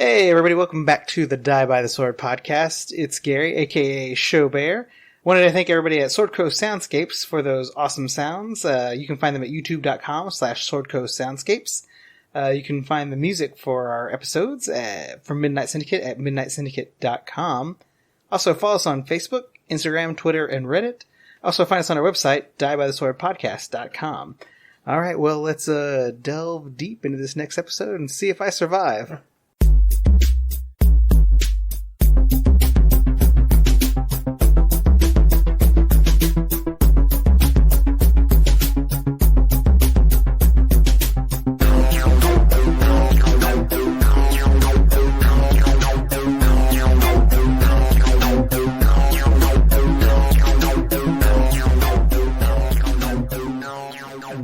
Hey everybody, welcome back to the Die by the Sword podcast. It's Gary, aka Xo'bere. Wanted to thank everybody at Sword Coast Soundscapes for those awesome sounds. You can find them at youtube.com/swordcoastsoundscapes. You can find the music for our episodes from Midnight Syndicate at midnightsyndicate.com. Also follow us on Facebook, Instagram, Twitter, and Reddit. Also find us on our website, diebytheswordpodcast.com. Alright, well let's delve deep into this next episode and see if I survive.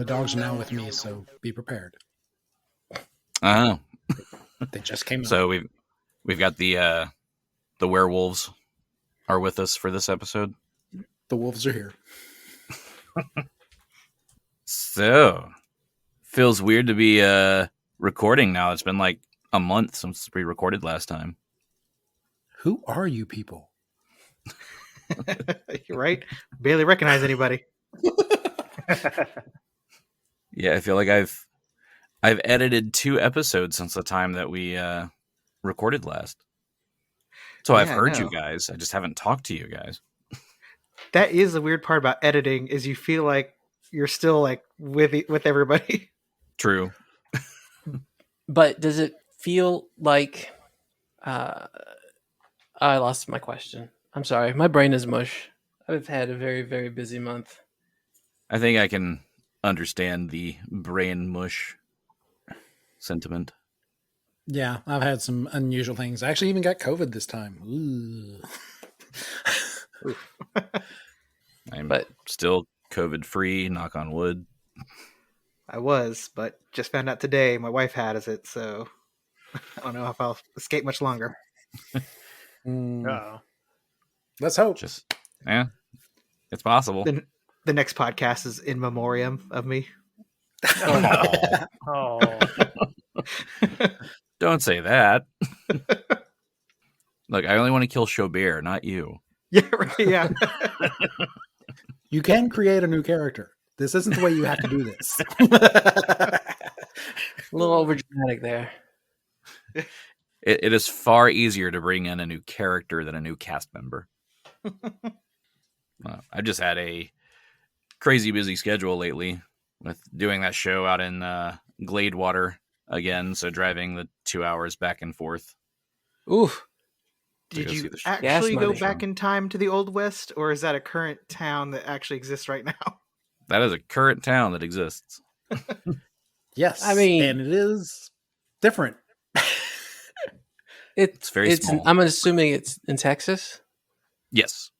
Are now with me, so be prepared. Oh, they just came out. So we've got the werewolves are with us for this episode. The wolves are here. So feels weird to be recording now. It's been like a month since we recorded last time. Who are you people? You're right. Barely recognize anybody. Yeah, I feel like I've edited 2 episodes since the time that we recorded last. So I've heard you guys. I just haven't talked to you guys. That is the weird part about editing, is you feel like you're still like with everybody. True. But does it feel like I lost my question. I'm sorry. My brain is mush. I've had a very, very busy month. I think I can understand the brain mush sentiment. Yeah, I've had some unusual things. I actually even got COVID this time. I'm still COVID free, knock on wood. I was, but just found out today my wife has it, so I don't know if I'll escape much longer. Uh-oh. Let's hope. Yeah, it's possible. The next podcast is in memoriam of me. Oh. Don't say that. Look, I only want to kill Xo'bere, not you. Yeah, right, yeah. You can create a new character. This isn't the way you have to do this. A little overdramatic there. It is far easier to bring in a new character than a new cast member. I've just had a crazy busy schedule lately with doing that show out in Gladewater again, so driving the 2 hours back and forth. Oof. Did you actually go back in time to the Old West, or is that a current town that actually exists right now? That is a current town that exists. Yes, I mean, and it is different. It's very small. I'm assuming it's in Texas. Yes.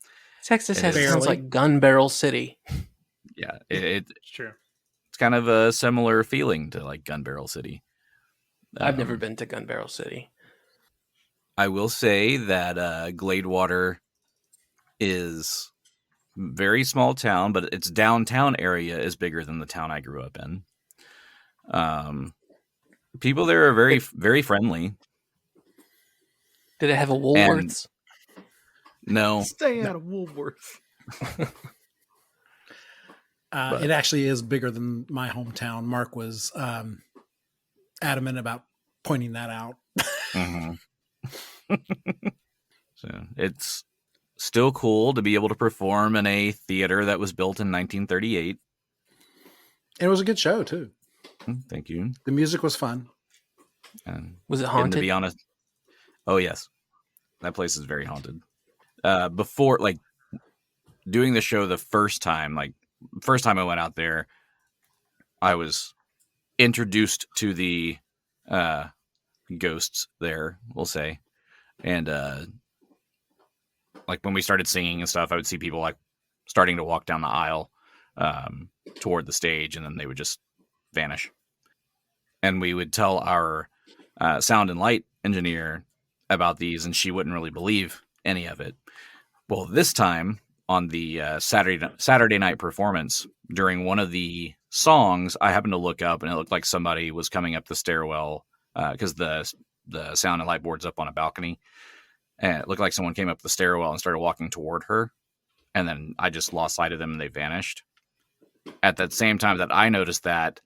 Texas sounds like Gun Barrel City. Yeah, it's true. It's kind of a similar feeling to like Gun Barrel City. I've never been to Gun Barrel City. I will say that Gladewater is a very small town, but its downtown area is bigger than the town I grew up in. People there are very, very friendly. Did it have a Woolworths? No. Stay out of Woolworths. It actually is bigger than my hometown. Mark was adamant about pointing that out. Mm-hmm. So it's still cool to be able to perform in a theater that was built in 1938. It was a good show too. Thank you. The music was fun. And was it haunted? To be honest, oh yes, that place is very haunted. Before, like, doing the show the first time I went out there, I was introduced to the ghosts there, we'll say. And like when we started singing and stuff, I would see people like starting to walk down the aisle toward the stage, and then they would just vanish. And we would tell our sound and light engineer about these, and she wouldn't really believe any of it. Well, this time on the Saturday night performance, during one of the songs, I happened to look up, and it looked like somebody was coming up the stairwell because the the sound and light boards up on a balcony, and it looked like someone came up the stairwell and started walking toward her, and then I just lost sight of them and they vanished. At that same time that I noticed that,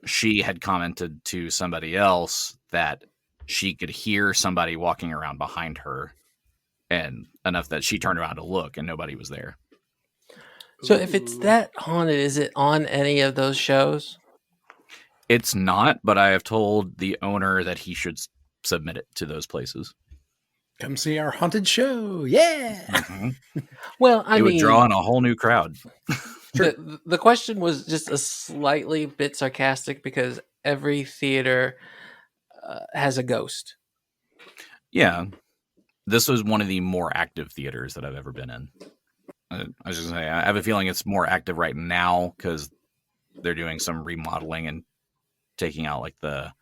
she had commented to somebody else that she could hear somebody walking around behind her, and enough that she turned around to look and nobody was there. So if it's that haunted, is it on any of those shows? It's not, but I have told the owner that he should submit it to those places. Come see our haunted show. Yeah. Mm-hmm. Well, I It mean, would draw in a whole new crowd. the question was just a slightly bit sarcastic because every theater has a ghost. Yeah. This was one of the more active theaters that I've ever been in. I was just going to say, I have a feeling it's more active right now because they're doing some remodeling and taking out like the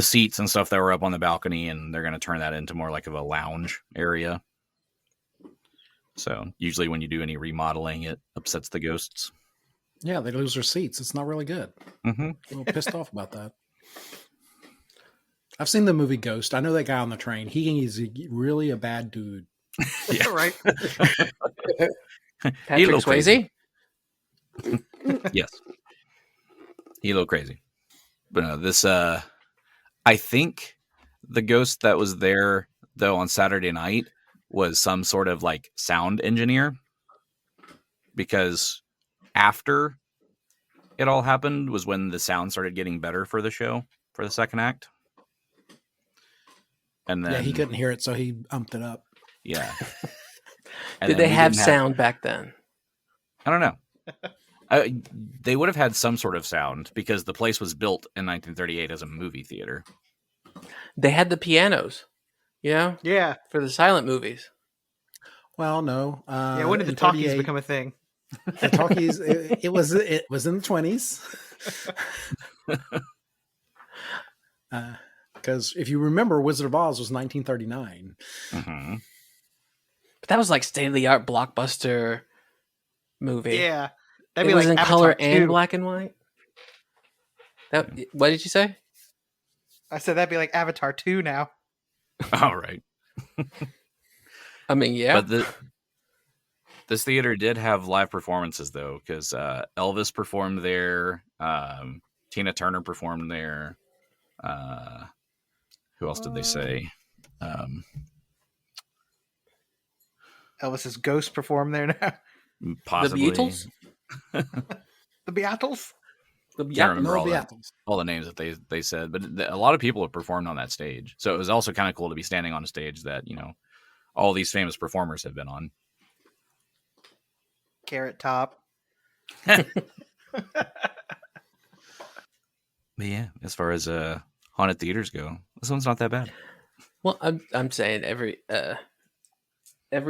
seats and stuff that were up on the balcony, and they're going to turn that into more like of a lounge area. So usually when you do any remodeling, it upsets the ghosts. Yeah, they lose their seats. It's not really good. Mm-hmm. A little pissed off about that. I've seen the movie Ghost. I know that guy on the train. He's really a bad dude. Yeah, right. Patrick Swayze? Yes. He a little crazy. But no, this, I think the ghost that was there, though, on Saturday night was some sort of like sound engineer. Because after it all happened was when the sound started getting better for the show, for the second act. And then, yeah, he couldn't hear it, so he umped it up. Yeah. Did they have sound back then? I don't know. They would have had some sort of sound because the place was built in 1938 as a movie theater. They had the pianos, Yeah. for the silent movies. Well, no. Yeah, when did the talkies become a thing? The talkies, it was in the 20s. Because if you remember, Wizard of Oz was 1939. Mm-hmm. But that was like state-of-the-art blockbuster movie. Yeah. It That'd be was like in Avatar color 2. and black and white. What did you say? I said that'd be like Avatar 2 now. All right. I mean, yeah. But this theater did have live performances, though, because Elvis performed there. Tina Turner performed there. Who else did they say? Elvis's ghost performed there now. Possibly. The Beatles? The Beatles? Can't remember No, all the names that they said, but a lot of people have performed on that stage. So it was also kind of cool to be standing on a stage that, all these famous performers have been on. Carrot Top. But yeah, as far as haunted theaters go, this one's not that bad. Well, I'm saying every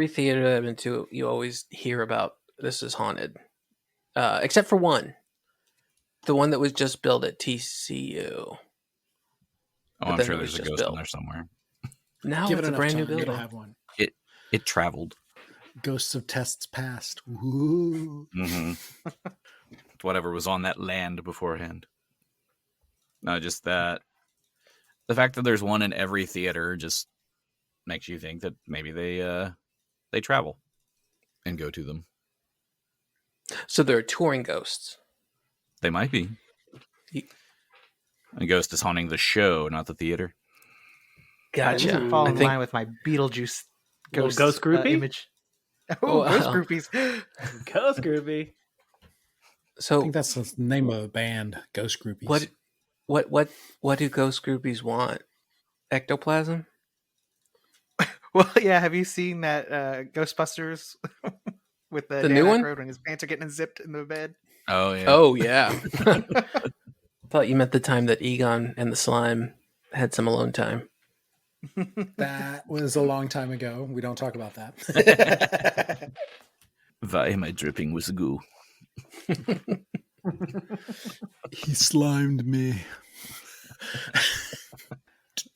theater I've been to, you always hear about this is haunted, except for one, the one that was just built at TCU. Oh, I'm sure there's a ghost in there somewhere. Now Give it's it a brand new time, building. you'll have one. It traveled. Ghosts of tests past. Ooh. Mm-hmm. Whatever was on that land beforehand. No, just that. The fact that there's one in every theater just makes you think that maybe they travel and go to them. So they're touring ghosts. They might be. A ghost is haunting the show, not the theater. This Gotcha. would fall in line with my Beetlejuice Ghost groupie? image. Oh, ghost groupies. Ghost groupie. I So think that's the name of the band, Ghost Groupies. what do ghost groupies want? Ectoplasm? Well, yeah. Have you seen that Ghostbusters with the new one? Aykroyd when his pants are getting zipped in the bed? Oh, yeah. Oh yeah. Thought you meant the time that Egon and the slime had some alone time. That was a long time ago. We don't talk about that. Why am I dripping with goo? He slimed me.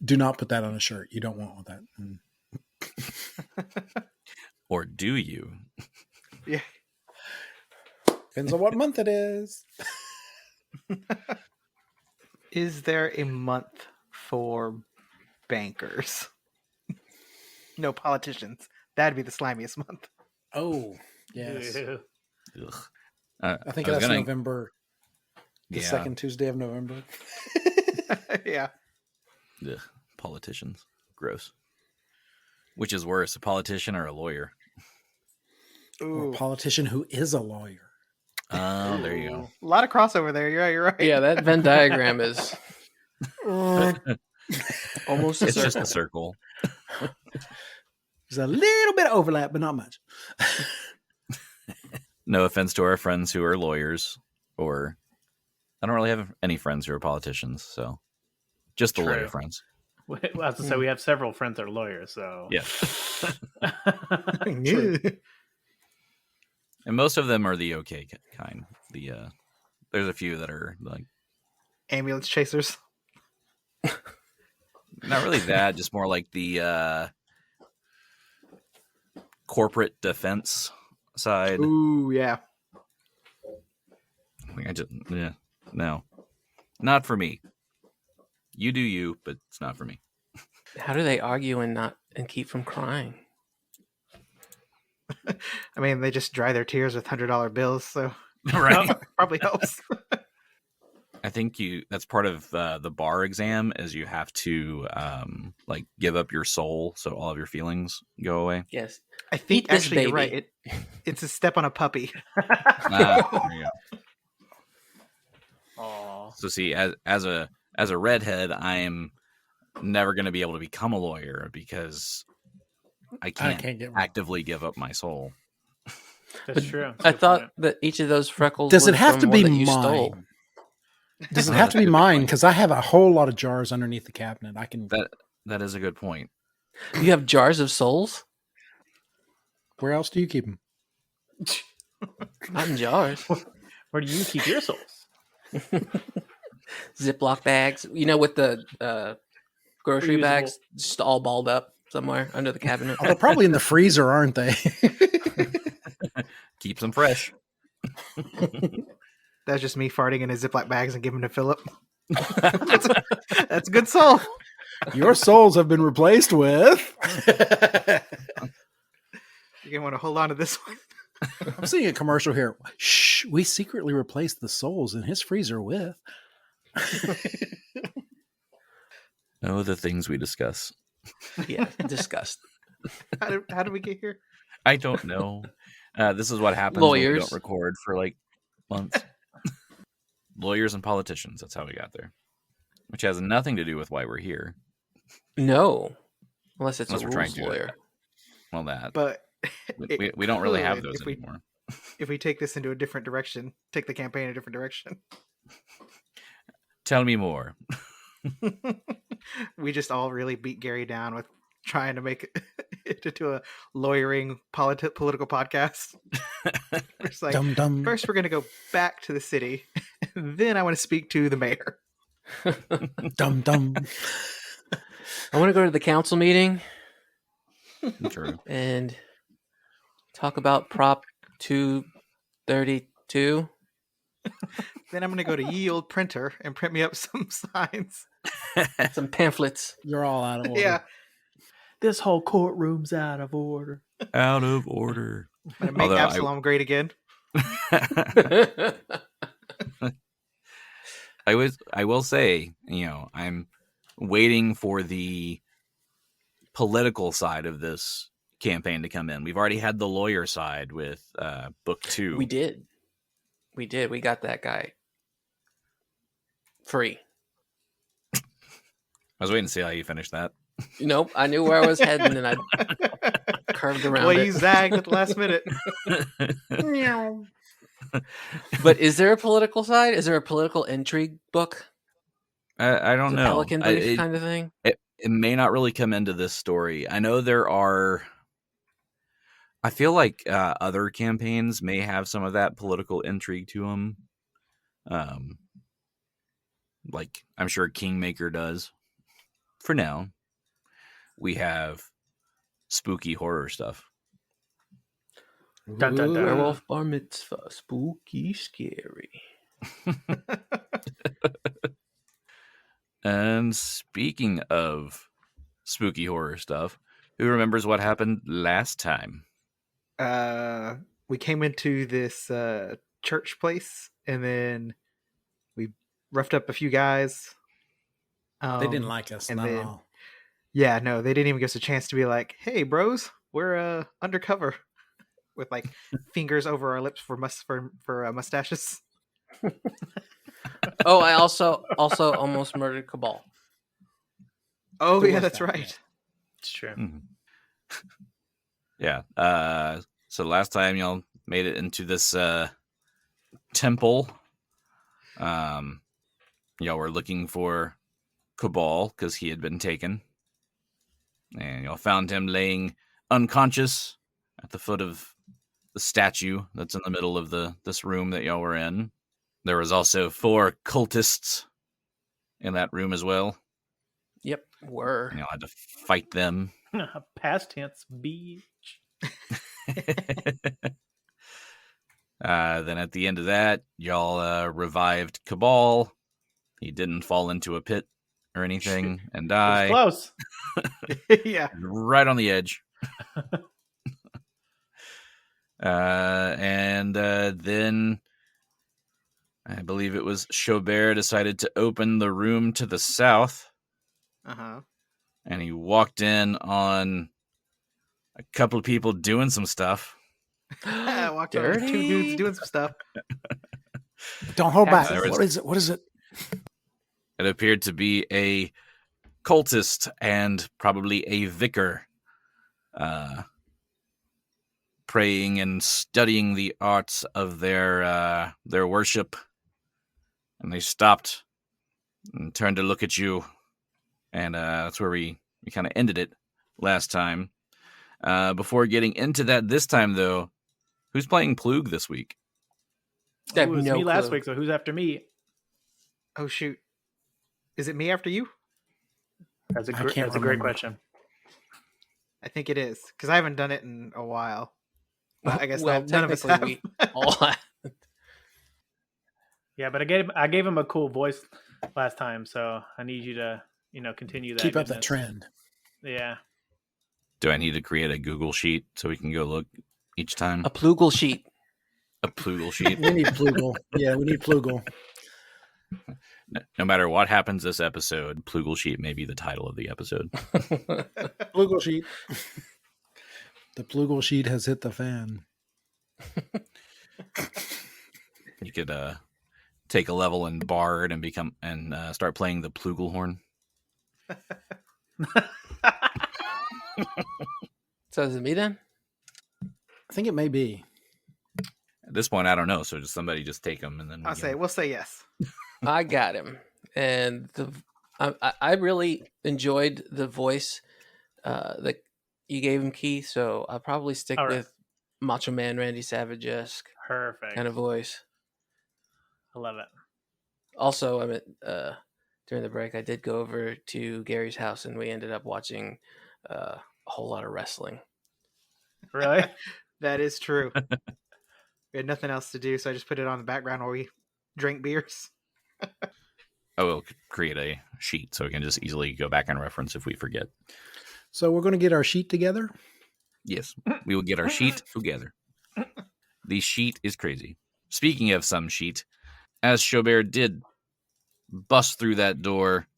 Do not put that on a shirt. You don't want that. Or do you? Yeah. Depends on what month it is. Is there a month for bankers. No politicians. That'd be the slimiest month. Oh, yes. Ew. Ugh. I think I was that's gonna- November, the Yeah. second Tuesday of November. Yeah. Ugh. Politicians. Gross. Which is worse, a politician or a lawyer? Or a Ooh. politician who is a lawyer. Oh, there you go. A lot of crossover there. You're right. Yeah, that Venn diagram is almost a It's just circle. a circle. There's a little bit of overlap, but not much. No offense to our friends who are lawyers, or I don't really have any friends who are politicians, so just the True. lawyer friends. Well, as I said, we have several friends that are lawyers, so Yeah. True. And most of them are the okay kind. There's a few that are like Ambulance chasers. not really that, just more like the corporate defense side. Ooh, yeah. No, not for me. You do you, but it's not for me. How do they argue and keep from crying? I mean, they just dry their tears with $100 bills, so Right. probably helps. I think that's part of the bar exam is you have to like give up your soul so all of your feelings go away. Yes. I think Eat this actually you're right. baby. It's a step on a puppy. There you go. Aw. So see, as a redhead, I am never going to be able to become a lawyer because I can't get one. actively give up my soul. That's true. I Good thought point. that each of those freckles Does it was have from to one be that you stole. mine? Does it have to be mine? Because I have a whole lot of jars underneath the cabinet. I can. That is a good point. You have jars of souls? Where else do you keep them? Not in jars. Where do you keep your souls? Ziploc bags. You know, with the grocery Reusable. bags just all balled up somewhere under the cabinet. Oh, they're probably in the freezer, aren't they? Keeps them fresh. That's just me farting in his Ziploc bags and giving to Phillip. That's a good soul. Your souls have been replaced with. You're going to want to hold on to this one. I'm seeing a commercial here. Shh, we secretly replaced the souls in his freezer with. Oh, the things we discuss. Yeah, disgust. How did we get here? I don't know. This is what happens when we Lawyers. don't record for like months. Lawyers and politicians. That's how we got there. Which has nothing to do with why we're here. No. Unless it's Unless a we're trying rules to do lawyer. Well, that. But We don't really have could those if we- anymore. if we take this into a different direction, take the campaign in a different direction, Tell me more. we just all really beat Gary down with trying to make it into a lawyering political podcast. It's like, Dum dum. first we're going to go back to the city, then I want to speak to the mayor. Dum dum. I want to go to the council meeting True. and talk about Prop 232. Then I'm going to go to ye old printer and print me up some signs. Some pamphlets. You're all out of order. Yeah, This whole courtroom's out of order. Out of order. I'm going to make Although Absalom great again. I will say, I'm waiting for the political side of this campaign to come in. We've already had the lawyer side with book 2. We did. We got that guy free. I was waiting to see how you finish that. Nope. I knew where I was heading and I curved around Well, it. you zagged at the last minute. But is there a political side? Is there a political intrigue book? I don't Is it know. Pelican Brief kind of thing? It may not really come into this story. I know there are. I feel like other campaigns may have some of that political intrigue to them. Like I'm sure Kingmaker does. For now, we have spooky horror stuff. Dun, dun, dun. Werewolf Bar Mitzvah. Spooky, scary. And speaking of spooky horror stuff, who remembers what happened last time? We came into this church place, and then we roughed up a few guys. They didn't like us, and not then- at all. Yeah, no, they didn't even give us a chance to be like, "Hey, bros, we're undercover," with like fingers over our lips for mustaches. Oh, I also almost murdered Kabal. Oh There yeah, was that's that, right. It's true. Mhm. Yeah. So last time y'all made it into this temple. Y'all were looking for Kabal because he had been taken. And y'all found him laying unconscious at the foot of the statue that's in the middle of this room that y'all were in. There was also 4 cultists in that room as well. Yep, were. And y'all had to fight them. Past tense, beach. Then at the end of that, y'all revived Kabal. He didn't fall into a pit or anything and It die. was close. Yeah. Right on the edge. And then I believe it was Xo'bere decided to open the room to the south, Uh-huh. and he walked in on a couple of people doing some stuff. I walked over with 2 dudes doing some stuff. Don't hold back. There was- What is it? What is it? It appeared to be a cultist and probably a vicar, praying and studying the arts of their worship. And they stopped and turned to look at you, and that's where we kind of ended it last time. Before getting into that this time, though, who's playing Plug this week? I have It was no me last clue. week, so who's after me? Oh shoot. Is it me after you? That's a I great, can't that's a great remember. question. I think it is, because I haven't done it in a while. But I guess Well, none of us have. technically we all Yeah, but I gave him a cool voice last time, so I need you to continue that. Keep up that goodness. trend. Yeah. Do I need to create a Google sheet so we can go look each time? a plugal sheet. A Plugal sheet. We need Plugal. Yeah, we need Plugal. No matter what happens this episode, Plugal sheet may be the title of the episode. Plugal sheet. The Plugal sheet has hit the fan. You could take a level in Bard and start playing the Plugal horn. So is it me then? I think it may be. At this point, I don't know. So just somebody just take them and then We'll say yes. I got him, and I really enjoyed the voice that you gave him, Keith. So I'll probably stick All right. with Macho Man Randy Savage-esque Perfect. kind of voice. I love it. Also, I meant during the break, I did go over to Gary's house, and we ended up watching a whole lot of wrestling. Really? That is true. We had nothing else to do, so I just put it on the background while we drank beers. I will create a sheet so we can just easily go back and reference if we forget. So we're going to get our sheet together. Yes, we will get our sheet together. The sheet is crazy. Speaking of some sheet, as Xo'bere did bust through that door,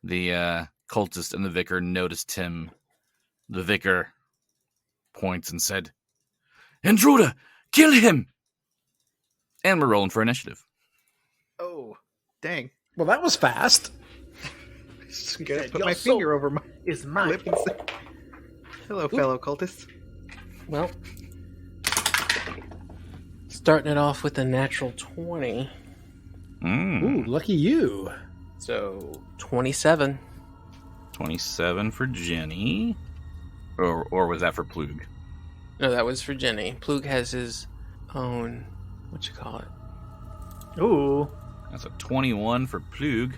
the cultist and the vicar noticed him. The vicar points and said, "Intruder, kill him!" And we're rolling for initiative. Oh, dang. Well, that was fast. Just gonna said, put "Your my soul finger over my Is mine. lip and say, "Hello, fellow cultists." Well, starting it off with a natural 20. Ooh, lucky you. So 27. 27 for Genny. Or was that for Plug? No, that was for Genny. Plug has his own, what you call it? Ooh. That's a 21 for Plug.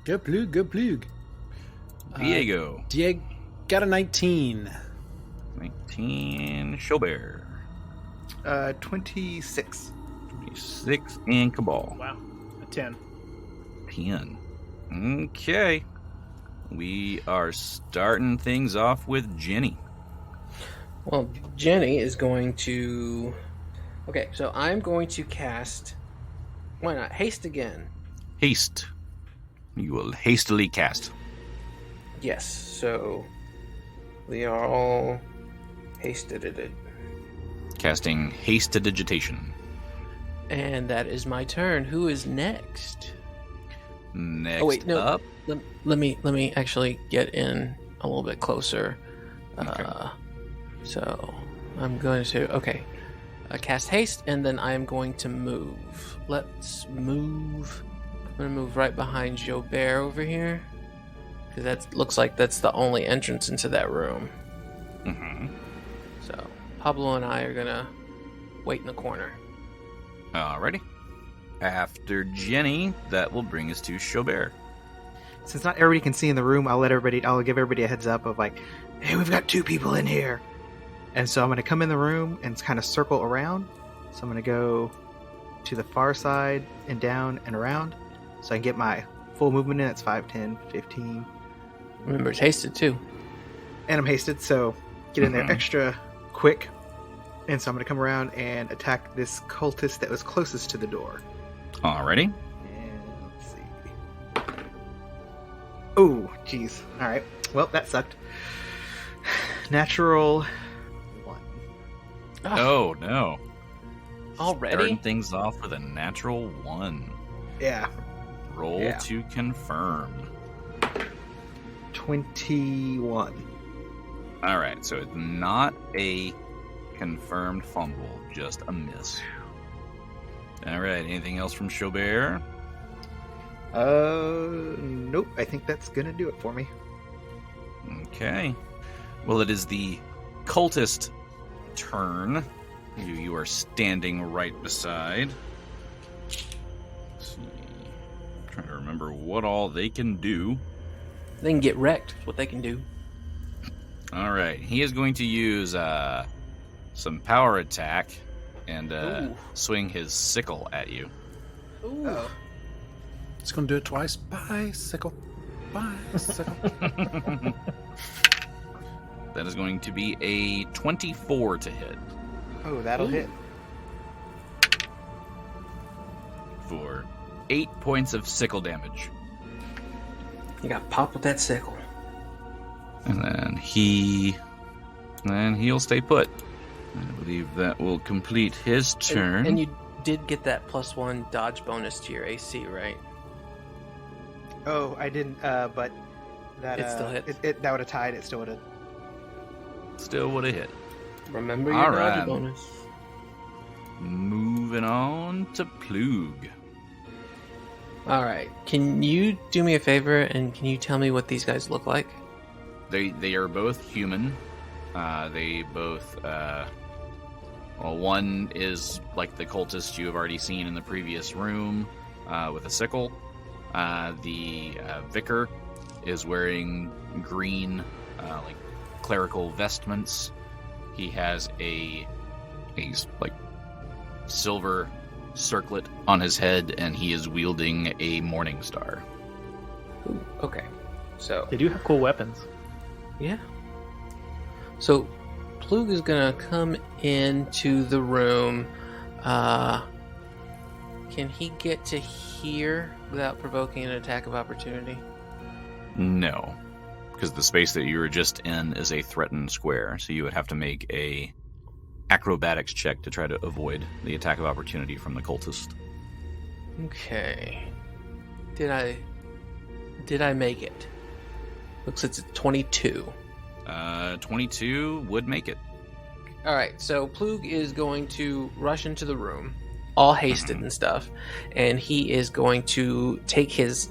Go Plug, go Plug. Diego. Diego got a 19. 19. Xo'bere. 26. 26. And Kabal. Wow. A 10. 10. Okay. We are starting things off with Genny. Well, Genny is going to... Okay, so I'm going to cast... Why not? Haste again. Haste. You will hastily cast. Yes, so... We are all... hasted at it. Casting Haste to Digitation. And that is my turn. Who is next? Next up. Let me actually get in a little bit closer. Okay. So I'm going to cast haste, and then I am going to move. Let's move. I'm going to move right behind Xo'bere over here, because that looks like that's the only entrance into that room. Mm-hmm. So Pablo and I are gonna wait in the corner. Alrighty. After Genny, that will bring us to Xo'bere. Since not everybody can see in the room, I'll give everybody a heads up of like, hey, we've got 2 people in here. And so I'm going to come in the room and kind of circle around. So I'm going to go to the far side and down and around. So I can get my full movement in. It's 5, 10, 15. Remember, it's hasted too. And I'm hasted, so get in there extra quick. And so I'm going to come around and attack this cultist that was closest to the door. Alrighty. And let's see. Oh, jeez. Alright. Well, that sucked. Natural 1. Oh, no. Already? Starting things off with a natural 1. Yeah. Roll to confirm. 21. Alright, so it's not a confirmed fumble, just a miss. Alright, anything else from Xo'bere? Nope. I think that's gonna do it for me. Okay. Well, it is the cultist turn. You are standing right beside. Let's see. I'm trying to remember what all they can do. They can get wrecked. That's what they can do. Alright, he is going to use some power attack and swing his sickle at you. Ooh. Oh. It's going to do it twice. Bicycle. Bicycle. That is going to be a 24 to hit. Oh, that'll hit. For 8 points of sickle damage. You got popped with that sickle. And then he'll stay put. I believe that will complete his turn. And you did get that +1 dodge bonus to your AC, right? Oh, I didn't, but that... It still hits. That would have tied. It still would have... Still would have hit. Remember your All dodge right. bonus. Moving on to Plug. Alright, can you do me a favor and can you tell me what these guys look like? They are both human. They both... well, one is like the cultist you have already seen in the previous room with a sickle. The vicar is wearing green, like clerical vestments. He has a like silver circlet on his head, and he is wielding a morning star. Ooh, okay, so They do have cool weapons. yeah. So Plug is gonna come into the room. Can he get to here without provoking an attack of opportunity? No, because the space that you were just in is a threatened square, so you would have to make a acrobatics check to try to avoid the attack of opportunity from the cultist. Okay. Did I make it? Looks like it's a 22. 22 would make it. Alright, so Plug is going to rush into the room, all hasted and stuff, and he is going to take his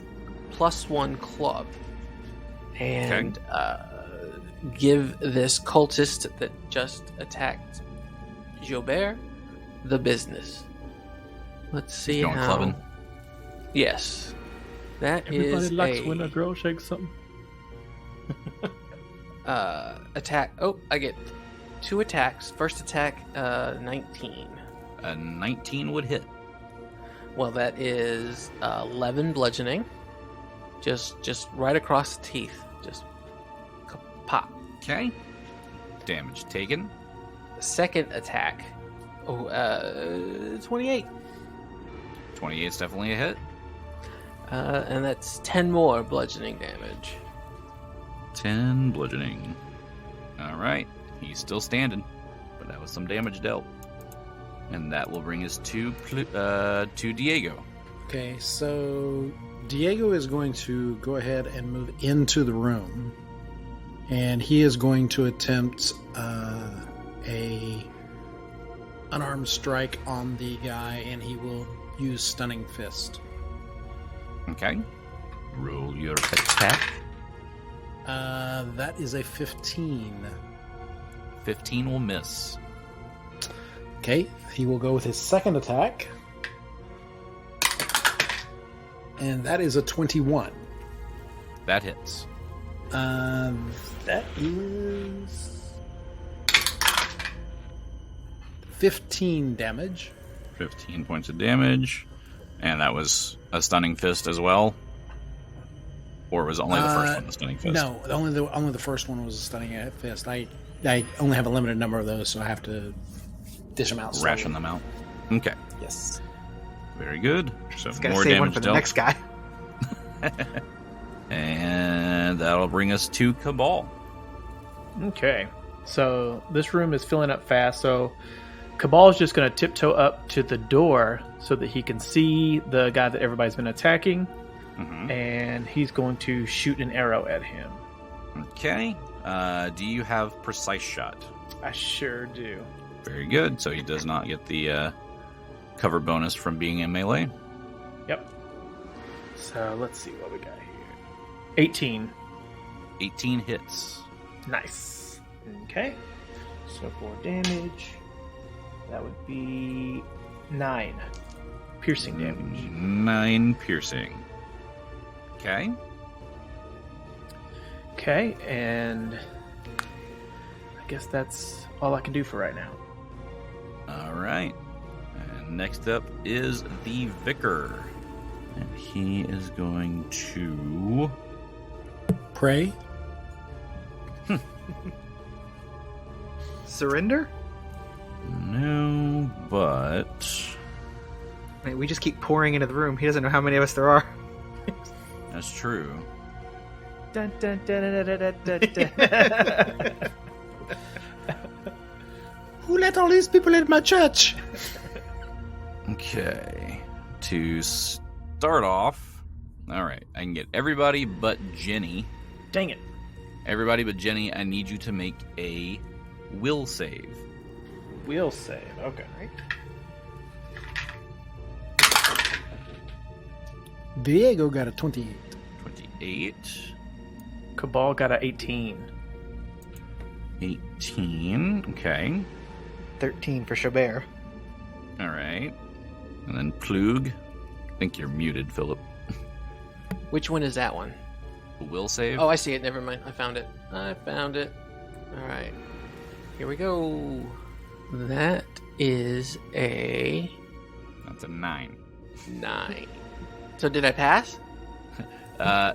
+1 club and give this cultist that just attacked Xo'bere the business. Let's see Going how... clubbing. Yes. That Everybody is likes when a girl shakes something. attack. Oh, I get 2 attacks. First attack, 19. A 19 would hit. Well, that is 11 bludgeoning. just right across the teeth. Just pop. Okay. Damage taken. Second attack. 28. 28 is definitely a hit. And that's 10 more bludgeoning damage. 10 bludgeoning. All right. He's still standing, but that was some damage dealt. And that will bring us to Diego. Okay, so Diego is going to go ahead and move into the room. And he is going to attempt a unarmed strike on the guy, and he will use Stunning Fist. Okay. Roll your attack. That is a 15. 15 will miss. Okay, he will go with his second attack. And that is a 21. That hits. That is 15 damage. 15 points of damage. And that was a Stunning Fist as well? Or was only the first one the Stunning Fist? No, only the first one was a Stunning Fist. I only have a limited number of those, so I have to dish them out slowly. Ration them out. Okay. Yes. Very good. So It's gonna more save damage one for the dealt. next guy. And that'll bring us to Kabal. Okay, so this room is filling up fast. So Kabal is just going to tiptoe up to the door so that he can see the guy that everybody's been attacking, and he's going to shoot an arrow at him. Okay. Do you have Precise Shot? I sure do. Very good. So he does not get the cover bonus from being in melee. Yep. So let's see what we got here. 18. 18 hits. Nice. Okay. So for damage, that would be 9 piercing damage. 9 piercing. Okay. Okay, and I guess that's all I can do for right now. All right. And next up is the Vicar. And he is going to... Pray. Surrender? No, but... I mean, we just keep pouring into the room. He doesn't know how many of us there are. That's true. Dun, dun, dun, dun, dun, dun, dun. Who let all these people in my church? Okay. To start off... Alright, I can get everybody but Genny. Dang it. Everybody but Genny, I need you to make a will save. Will save. Okay. Diego got a 28. 28. Kabal got a 18. 18. Okay. 13 for Xo'bere. Alright. And then Plug. I think you're muted, Phillip. Which one is that one? Will save. Oh, I see it. Never mind. I found it. All right. Here we go. That is a That's a 9. 9. So did I pass?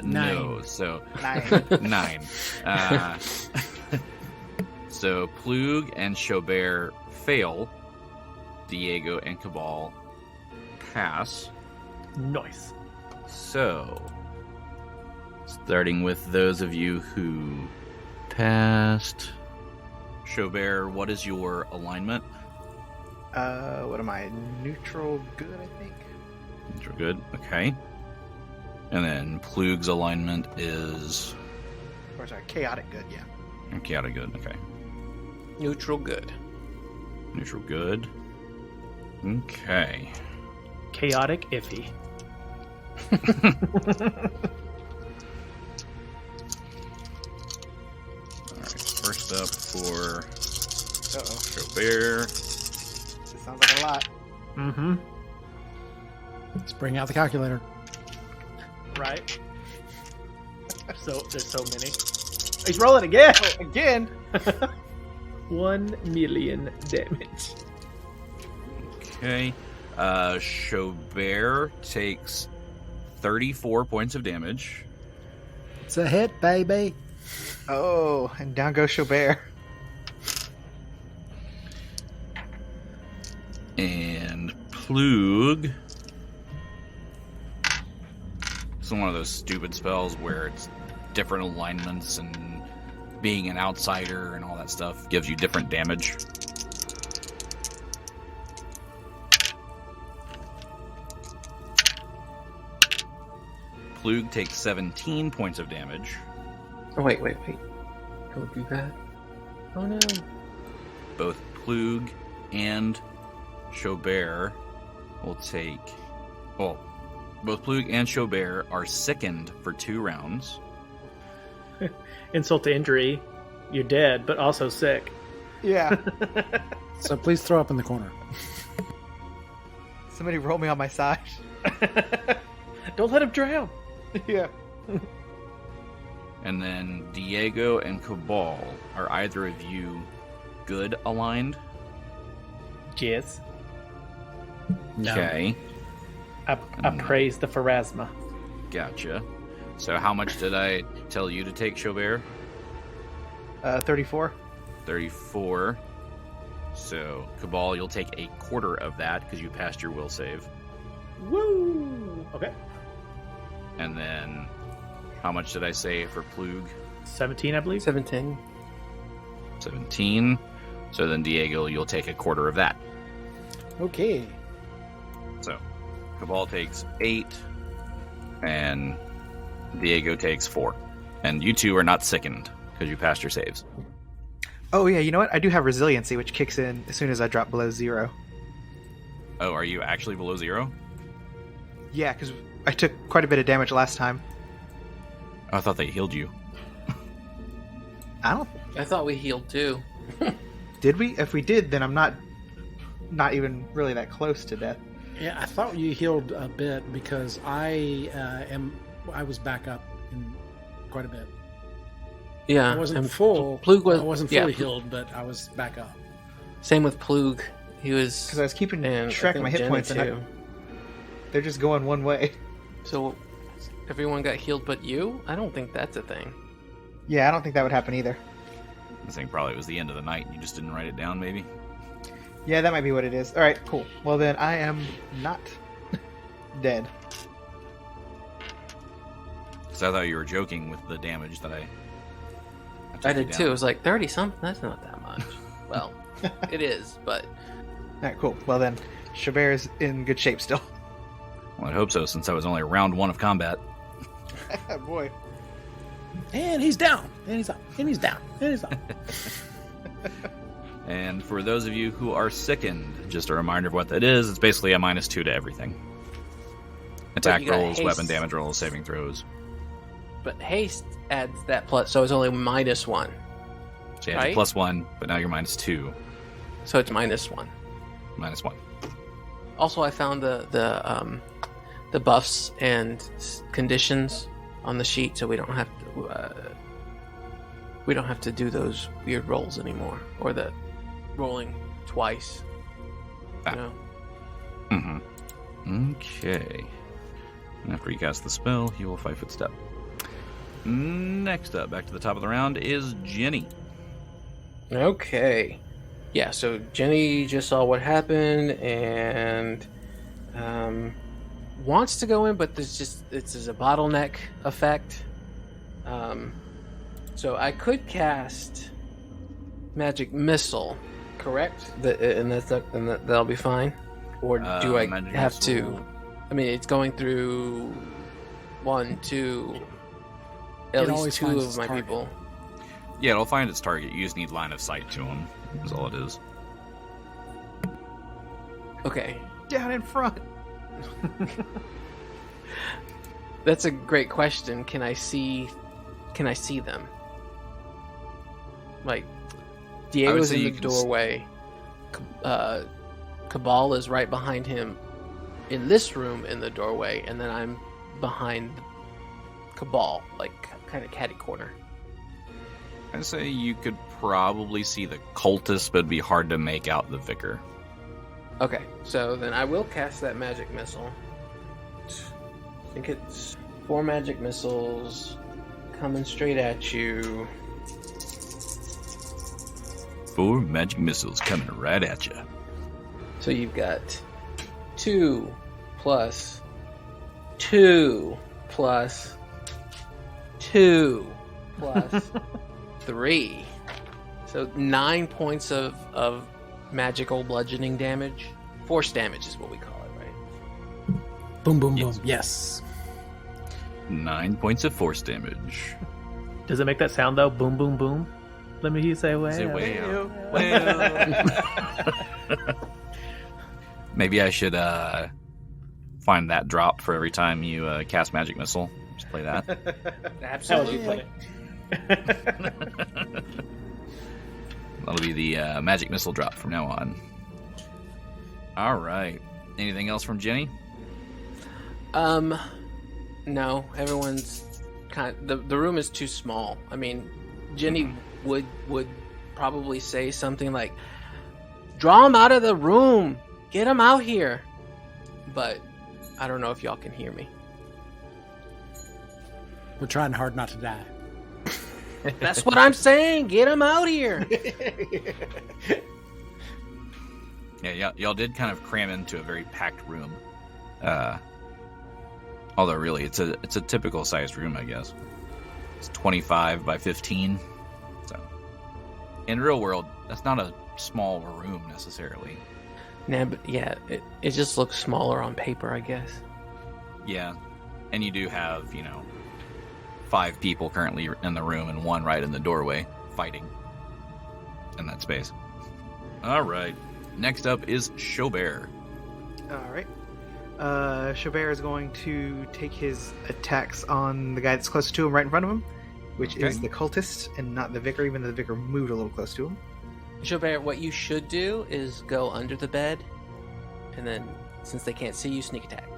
No. So 9. 9. So Plug and Xo'bere fail. Diego and Kabal pass. Nice. So, starting with those of you who passed. Xo'bere, what is your alignment? What am I? Neutral good, I think. You're good. Okay. And then Plug's alignment is... Or sorry, chaotic good, yeah. Chaotic good. Okay. Neutral good. Neutral good. Okay. Chaotic iffy. Alright, first up for Uh-oh. Xo'bere. This sounds like a lot. Mm-hmm. Let's bring out the calculator. Right. So there's so many. He's rolling again. Oh, again? 1 million damage. Okay. Xo'bere takes 34 points of damage. It's a hit, baby. Oh, and down goes Xo'bere. And Plug. It's one of those stupid spells where it's different alignments and being an outsider and all that stuff gives you different damage. Plug takes 17 points of damage. Oh, wait. Don't do that. Oh, no. Both Plug and Xo'bere will take... Well, both Plug and Xo'bere are sickened for 2 rounds. Insult to injury. You're dead, but also sick. Yeah. So please throw up in the corner. Somebody roll me on my side. Don't let him drown. Yeah. And then Diego and Kabal, are either of you good aligned? Yes. No. Okay, I praise the Pharasma. gotcha. So how much did I tell you to take, Xo'bere? 34. 34. So, Kabal, you'll take a quarter of that because you passed your will save. Woo! Okay. And then, how much did I say for Plug? 17, I believe. 17. 17. So then, Diego, you'll take a quarter of that. Okay. So, Kabal takes 8, and Diego takes 4. And you two are not sickened because you passed your saves. Oh, yeah, you know what? I do have resiliency, which kicks in as soon as I drop below 0. Oh, are you actually below 0? Yeah, because I took quite a bit of damage last time. Oh, I thought they healed you. I don't... I thought we healed too. Did we? If we did, then I'm not even really that close to death. Yeah, I thought you healed a bit because I was back up in quite a bit. Yeah. I wasn't and full. Plug was, I wasn't fully healed, but I was back up. Same with Plug. He was... Because I was keeping and track I of my think hit Genny points, and too. they're just going one way. So, everyone got healed but you? I don't think that's a thing. Yeah, I don't think that would happen either. I think probably it was the end of the night and you just didn't write it down, maybe? Yeah, that might be what it is. Alright, cool. Well then, I am not dead. Because I thought you were joking with the damage that I I took did you too. It down. was like 30 something. That's not that much. Well, it is, but Alright, cool. Well then, Xo'bere is in good shape still. Well, I hope so, since that was only round 1 of combat. Boy. And he's down. And he's up. And he's down. And he's up. And for those of you who are sickened, just a reminder of what that is. It's basically a -2 to everything. Attack you got rolls, haste. weapon damage rolls, saving throws. but haste adds that plus, so it's only -1. So you have Right? +1, but now you're -2. So it's -1. -1. Also, I found the buffs and conditions on the sheet, so we don't have to do those weird rolls anymore, or the rolling twice. Ah. You know? Mm-hmm. Okay. And after you cast the spell, he will 5-foot step. Next up, back to the top of the round, is Genny. Okay. Yeah, so Genny just saw what happened and wants to go in, but it's a bottleneck effect. So I could cast Magic Missile, correct? And that'll be fine. Or do I Magic have Missile. to? I mean, it's going through 1, 2, at It least always 2 finds of its my target. people. Yeah, it'll find its target. You just need line of sight to him, is all it is. Okay. Down in front. That's a great question. Can I see them? Like, Diego's say in you the can doorway. Kabal is right behind him in this room in the doorway, and then I'm behind Kabal, like kind of catty corner. I'd say you could probably see the cultist, but it'd be hard to make out the vicar. Okay, so then I will cast that magic missile. I think it's 4 magic missiles, coming straight at you. 4 magic missiles coming right at you. So you've got 2 plus 2 plus 2 plus 3. So 9 points of magical bludgeoning damage. Force damage is what we call it, right? Boom, boom, Yes. boom. Yes. 9 points of force damage. Does it make that sound though? Boom, boom, boom. Let me hear you say "Wow." Say Maybe I should find that drop for every time you cast magic missile. Just play that. Absolutely. That'll be the magic missile drop from now on. All right. Anything else from Genny? No. Everyone's the room is too small. I mean, Genny would probably say something like, "Draw him out of the room. Get him out here." But I don't know if y'all can hear me. We're trying hard not to die. That's what I'm saying. Get him out here. Yeah, y'all did kind of cram into a very packed room. Although really, it's a typical sized room, I guess. It's 25 by 15. So, in real world, that's not a small room necessarily. Nah, but yeah, it just looks smaller on paper, I guess. Yeah, and you do have 5 people currently in the room and 1 right in the doorway fighting in that space. All right. Next up is Xo'bere. All right. Xo'bere is going to take his attacks on the guy that's closest to him, right in front of him, which is the cultist and not the vicar, even though the vicar moved a little close to him. Xo'bere, what you should do is go under the bed, and then, since they can't see you, sneak attack.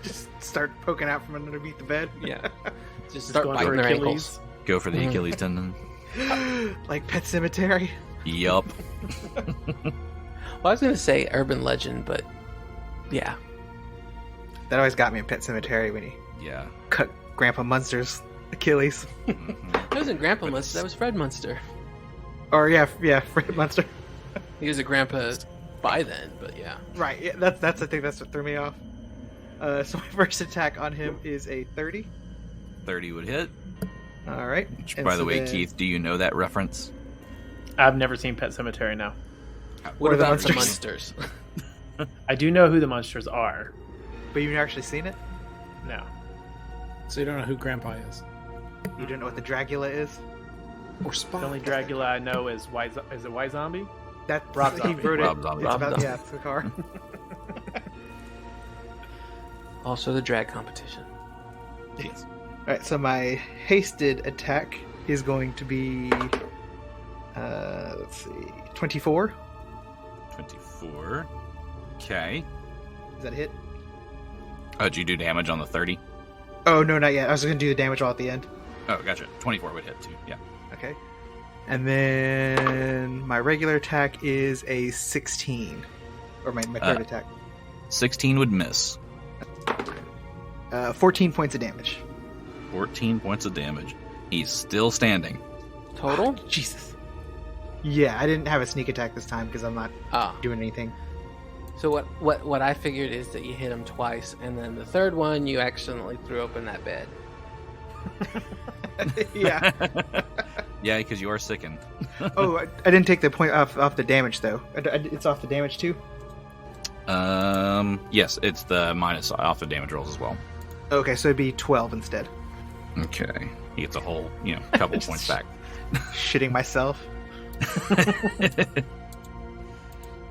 Just start poking out from underneath the bed. Yeah. Just start going biting for their Achilles. ankles. Go for the Achilles tendon. Like Pet Cemetery. Yup. Well, I was going to say urban legend, but yeah. That always got me in Pet Cemetery when he Yeah. cut Grandpa Munster's Achilles. That wasn't Grandpa Munster, that was Fred Munster. Or yeah, Fred Munster. He was a grandpa by then, but yeah. Right. Yeah, that's I think that's what threw me off. So my first attack on him is a 30. 30 would hit. All right. Which, And by the so way, then- Keith, do you know that reference? I've never seen Pet Cemetery now. What Or the about the Munsters. Munsters? I do know who the monsters are. But you've never actually seen it? No. So you don't know who Grandpa is. You don't know what the Dragula is? Or The Spot. only Dragula I know is is it White Zombie? That Rob he Zombie. wrote it. Rob Zombie. It's Rob about Zombie. it's the car. Also the drag competition. Yes. Alright, so my hasted attack is going to be let's see, 24. 24. Okay. Is that a hit? Oh, did you do damage on the 30? Oh no, not yet. I was gonna do the damage all at the end. Oh, gotcha. 24 would hit too. Yeah. Okay. And then my regular attack is a 16. Or my third attack. 16 would miss. 14 points of damage. 14 points of damage. He's still standing. Total? Jesus. Yeah, I didn't have a sneak attack this time because I'm not Ah. doing anything. So what I figured is that you hit him twice, and then the third one you accidentally threw open that bed. Yeah. Yeah, because you are sickened. Oh, I didn't take the point off the damage though. It's off the damage too. Yes, it's the minus off the damage rolls as well. Okay, so it'd be 12 instead. Okay. He gets a whole, couple points back. Shitting myself.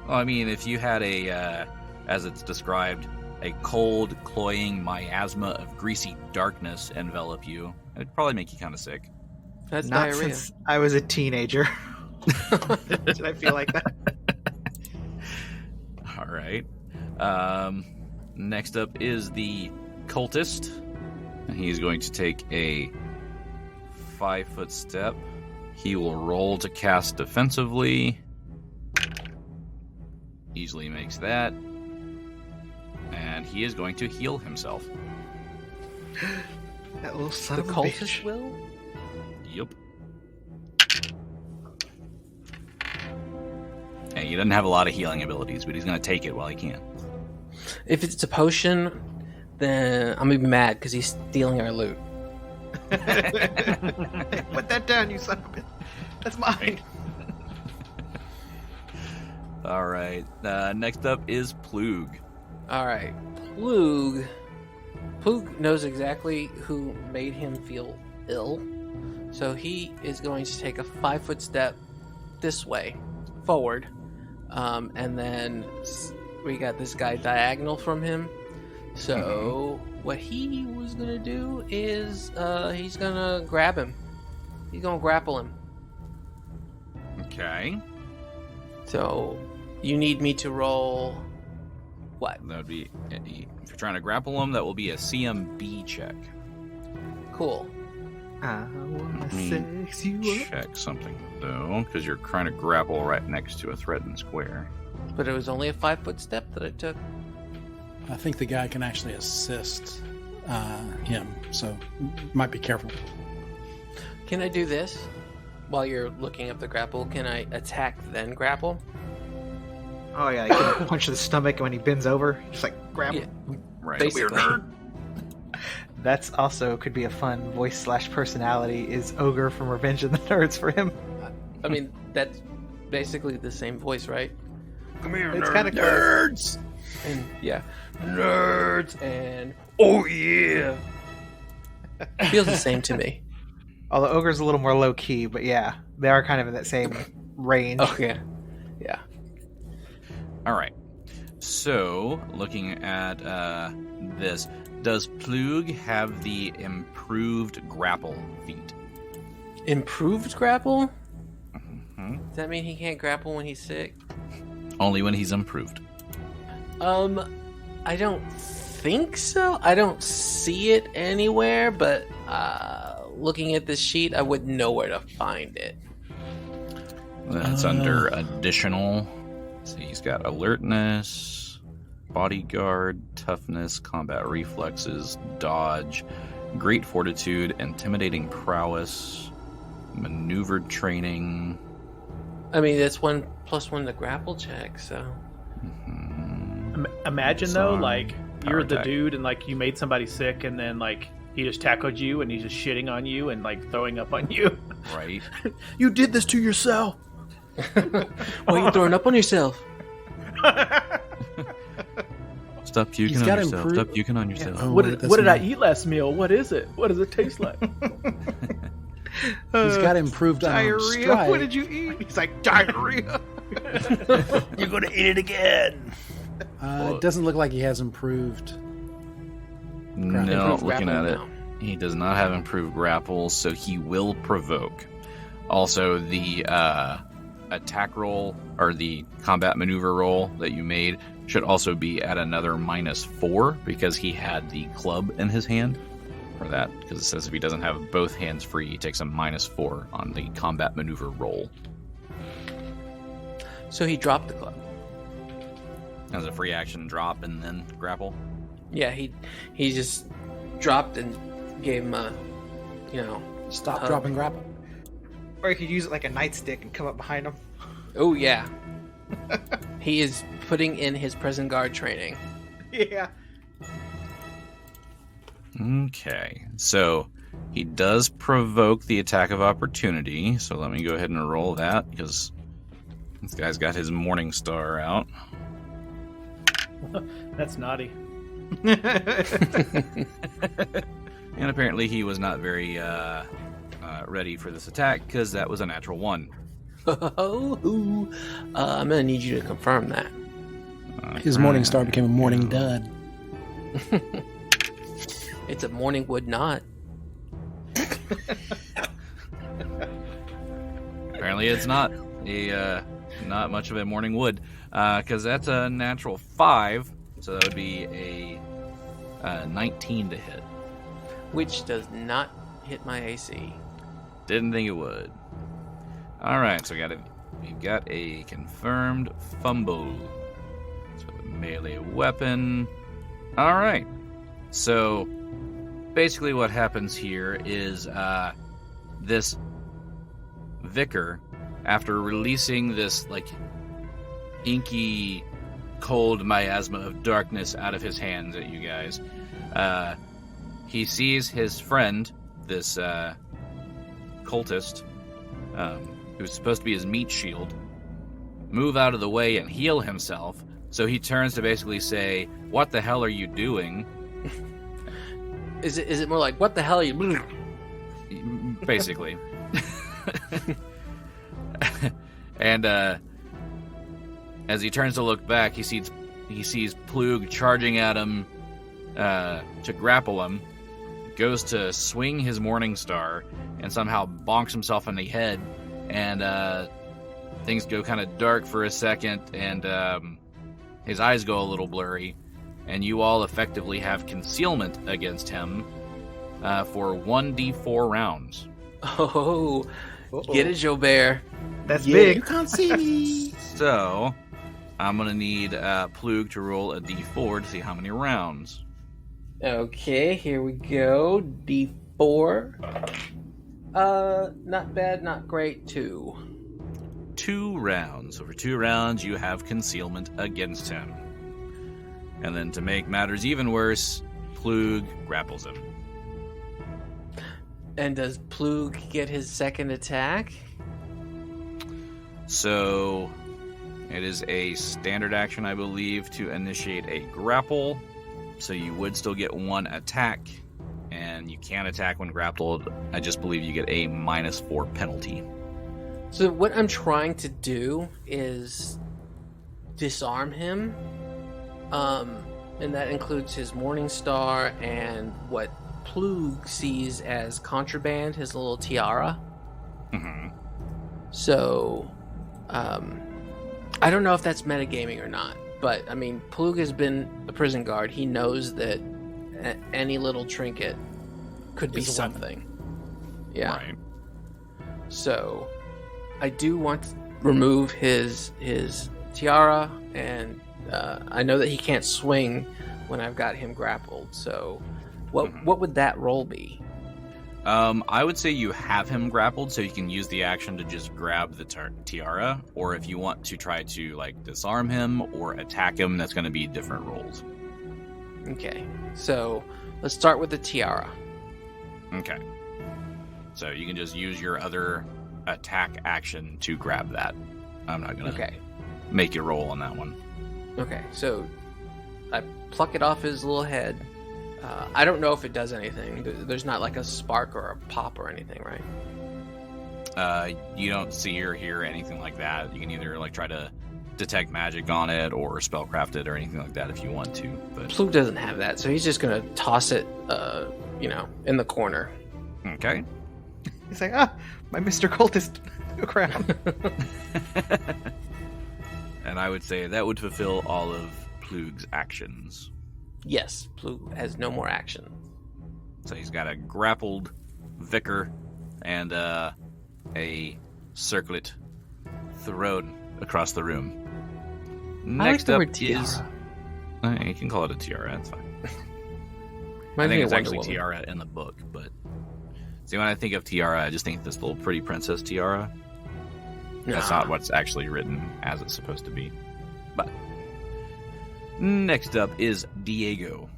Well, I mean, if you had as it's described, a cold, cloying miasma of greasy darkness envelop you, it'd probably make you kind of sick. That's Not diarrhea. since I was a teenager. Did I feel like that? All right. Next up is the cultist. And he's going to take a 5-foot step. He will roll to cast defensively. Easily makes that. And he is going to heal himself. That little son The of a cultist bitch. will? Yep. Yeah, he doesn't have a lot of healing abilities, but he's going to take it while he can. If it's a potion, then I'm gonna be mad because he's stealing our loot. Put that down, you son of a bitch. That's mine. All right. Next up is Plug. All right, Plug. Plug knows exactly who made him feel ill, so he is going to take a 5-foot step this way, forward, and then we got this guy diagonal from him. So what he was gonna do is he's gonna grab him. He's gonna grapple him. Okay. So you need me to roll what? That would be, if you're trying to grapple him, that will be a CMB check. Cool. I wanna Let me sex you up. check something, though, because you're trying to grapple right next to a threatened square. But it was only a 5-foot step that I took. I think the guy can actually assist him, so might be careful. Can I do this while you're looking up the grapple? Can I attack then grapple? Oh yeah, you can punch the stomach and when he bends over, just like grab Yeah, him. Right. basically. That's also could be a fun voice/personality. Is Ogre from Revenge of the Nerds for him? I mean, that's basically the same voice, right? Come here, It's kind of Nerds! And yeah, nerds and oh yeah, feels the same to me. Although Ogre's a little more low key, but yeah, they are kind of in that same range. Oh yeah, yeah. All right. So, looking at this, does Plug have the improved grapple feat? Improved grapple? Hmm? Does that mean he can't grapple when he's sick? Only when he's improved. I don't think so. I don't see it anywhere, but looking at this sheet, I wouldn't know where to find it. That's under additional. So he's got alertness, bodyguard, toughness, combat reflexes, dodge, great fortitude, intimidating prowess, maneuvered training. I mean, that's 1+1 to grapple check, so. Imagine though, Disarm, like power you're the attack. dude and like you made somebody sick, and then like he just tackled you and he's just shitting on you and like throwing up on you. Right? You did this to yourself. Why are you throwing up on yourself? Stop puking He's on got yourself. improved- Stop puking on yourself. Oh, What wait, did, that's what did I me. eat last meal? What is it? What does it taste like? He's got improved diarrhea. stride. What did you eat? He's like diarrhea. You're gonna eat it again. It doesn't look like he has improved. No, Improved looking at grapple? it, No. he does not have improved grapple, so he will provoke. Also, the attack roll or the combat maneuver roll that you made should also be at another -4 because he had the club in his hand for that. Because it says if he doesn't have both hands free, he takes a -4 on the combat maneuver roll So he dropped the club. as a free action drop and then grapple. Yeah, he just dropped and gave him a, Stop, Oh. drop, and grapple. Or you could use it like a nightstick and come up behind him. oh yeah. He is putting in his present guard training. Yeah. Okay, so he does provoke the attack of opportunity. So let me go ahead and roll that because this guy's got his Morning Star out. That's naughty. And apparently he was not very ready for this attack because that was a natural 1. I'm gonna need you to confirm that. His Morning Star became a Morning Dud. It's a morning wood knot. Apparently it's not not much of a morning wood because that's a natural 5, so that would be a 19 to hit. Which does not hit my AC. Didn't think it would. All right, so we've got a confirmed fumble. So the melee weapon. All right, so basically what happens here is this vicar, after releasing this like inky, cold miasma of darkness out of his hands at you guys, he sees his friend, this cultist, who's supposed to be his meat shield, move out of the way and heal himself. So he turns to basically say, "What the hell are you doing?" Is it more like, "What the hell are you?" Basically. And as he turns to look back, he sees Plug charging at him to grapple him. Goes to swing his Morning Star and somehow bonks himself in the head, and things go kind of dark for a second, and his eyes go a little blurry, and you all effectively have concealment against him for 1d4 rounds. Oh, get it, Xo'bere. That's Yeah, big. you can't see me. So I'm gonna need Plug to roll a d4 to see how many rounds. Okay, here we go. D4. Not bad, not great. 2. 2 rounds. So for 2 rounds, you have concealment against him. And then to make matters even worse, Plug grapples him. And does Plug get his second attack? So it is a standard action, I believe, to initiate a grapple. So you would still get 1 attack, and you can attack when grappled. I just believe you get a -4 penalty. So what I'm trying to do is disarm him, and that includes his Morning Star and what Plug sees as contraband, his little tiara. Mm-hmm. So, I don't know if that's metagaming or not, but I mean, Plug has been a prison guard. He knows that any little trinket could be Is a weapon. something. Yeah. Right. So, I do want to remove his tiara, and I know that he can't swing when I've got him grappled. So, what would that roll be? I would say you have him grappled, so you can use the action to just grab the tiara, or if you want to try to like disarm him or attack him, that's going to be different rolls. Okay, so let's start with the tiara. Okay. So you can just use your other attack action to grab that. I'm not going to Okay. make you roll on that one. Okay, so I pluck it off his little head. I don't know if it does anything. There's not like a spark or a pop or anything, right? You don't see or hear anything like that. You can either like try to detect magic on it or spellcraft it or anything like that if you want to. But Plug doesn't have that, so he's just gonna toss it, in the corner. okay. He's like, my Mr. Cultist crown. And I would say that would fulfill all of Plug's actions. Yes, Plug has no more action. So he's got a grappled vicar and a circlet thrown across the room. Next up is... you can call it a tiara, that's fine. I think it's actually tiara in the book, but... See, when I think of tiara, I just think of this little pretty princess tiara. That's not what's actually written as it's supposed to be. But... Next up is Diego.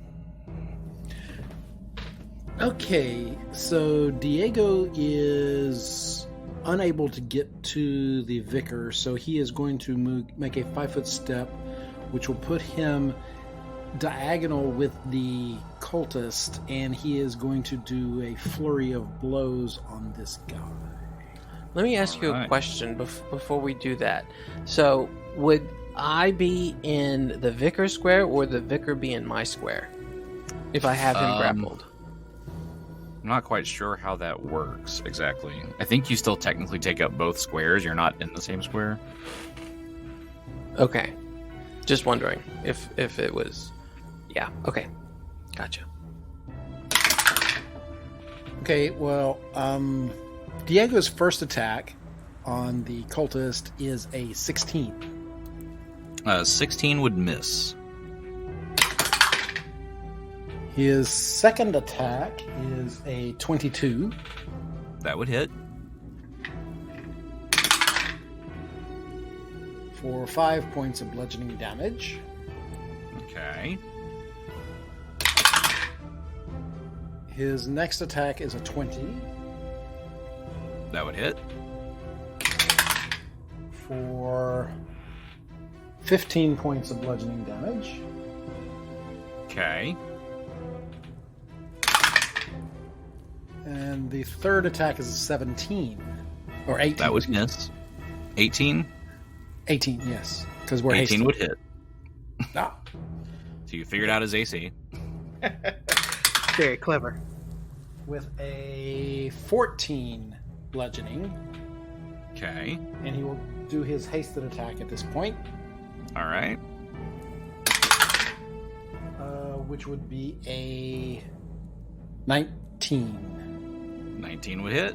Okay, so Diego is unable to get to the vicar, so he is going to make a 5-foot step, which will put him diagonal with the cultist, and he is going to do a flurry of blows on this guy. Let me ask you a question before we do that. So, would I be in the vicar square or the vicar be in my square if I have him grappled? I'm not quite sure how that works exactly. I think you still technically take up both squares. You're not in the same square. Okay. Just wondering if it was... Yeah, okay. Gotcha. Okay, well, Diego's first attack on the cultist is a 16. 16 would miss. His second attack is a 22. That would hit. For 5 points of bludgeoning damage. Okay. His next attack is a 20. That would hit. For 15 points of bludgeoning damage. Okay. And the third attack is a 17. Or 18. That would miss. 18? 18, yes. Because we're 18 hasted. would hit. Ah. So you figured out his AC. Very clever. With a 14 bludgeoning. Okay. And he will do his hasted attack at this point. All right. Which would be a 19. 19 would hit.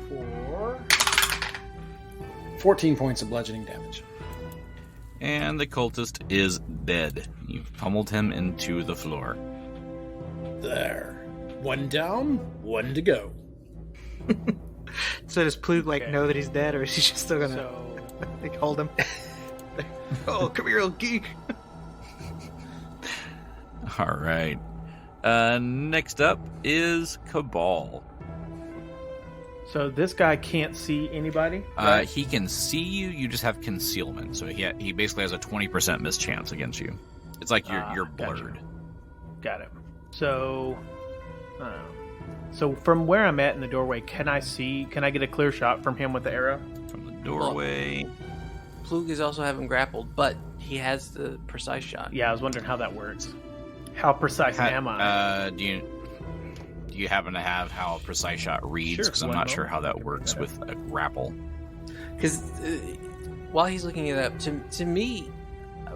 For 14 points of bludgeoning damage. And the cultist is dead. You pummeled him into the floor. There. One down, one to go. So does Plug know that he's dead, or is he just still gonna hold him? Oh, come here, little geek. All right. Next up is Kabal. So this guy can't see anybody? Right? He can see you. You just have concealment, so he basically has a 20% mischance against you. It's like you're blurred. Got it. So, so from where I'm at in the doorway, can I get a clear shot from him with the arrow? From the doorway. Plug is also having grappled, but he has the precise shot. Yeah, I was wondering how that works. How precise am I? Do you happen to have how a precise shot reads? Because I'm not sure how that works with a grapple. Because while he's looking it up, to me,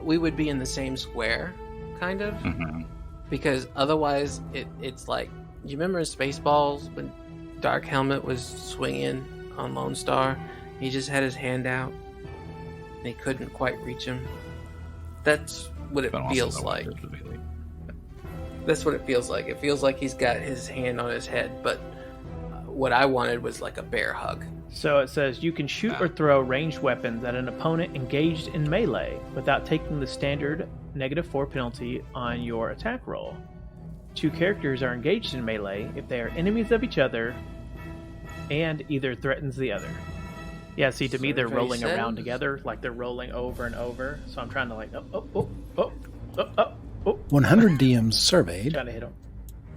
we would be in the same square, kind of. Mm-hmm. Because otherwise, it's like, you remember in Spaceballs when Dark Helmet was swinging on Lone Star? He just had his hand out, and he couldn't quite reach him. That's what it feels like. That's what it feels like. It feels like he's got his hand on his head, but what I wanted was like a bear hug. So it says you can shoot or throw ranged weapons at an opponent engaged in melee without taking the standard -4 penalty on your attack roll. 2 characters are engaged in melee if they are enemies of each other and either threatens the other. Yeah, see, to me they're rolling around together, like they're rolling over and over. So I'm trying to like, oh. 100 DMs surveyed. Trying to hit him.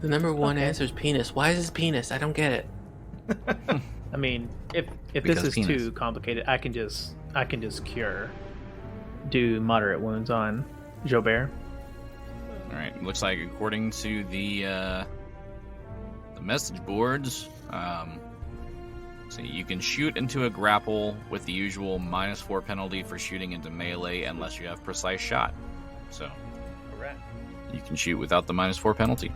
The number one answer is penis. Why is this penis? I don't get it. I mean, if Because this is penis. too complicated, I can just do moderate wounds on Xo'bere. All right. Looks like according to the message boards, so you can shoot into a grapple with the usual -4 penalty for shooting into melee unless you have precise shot. So you can shoot without the -4 penalty.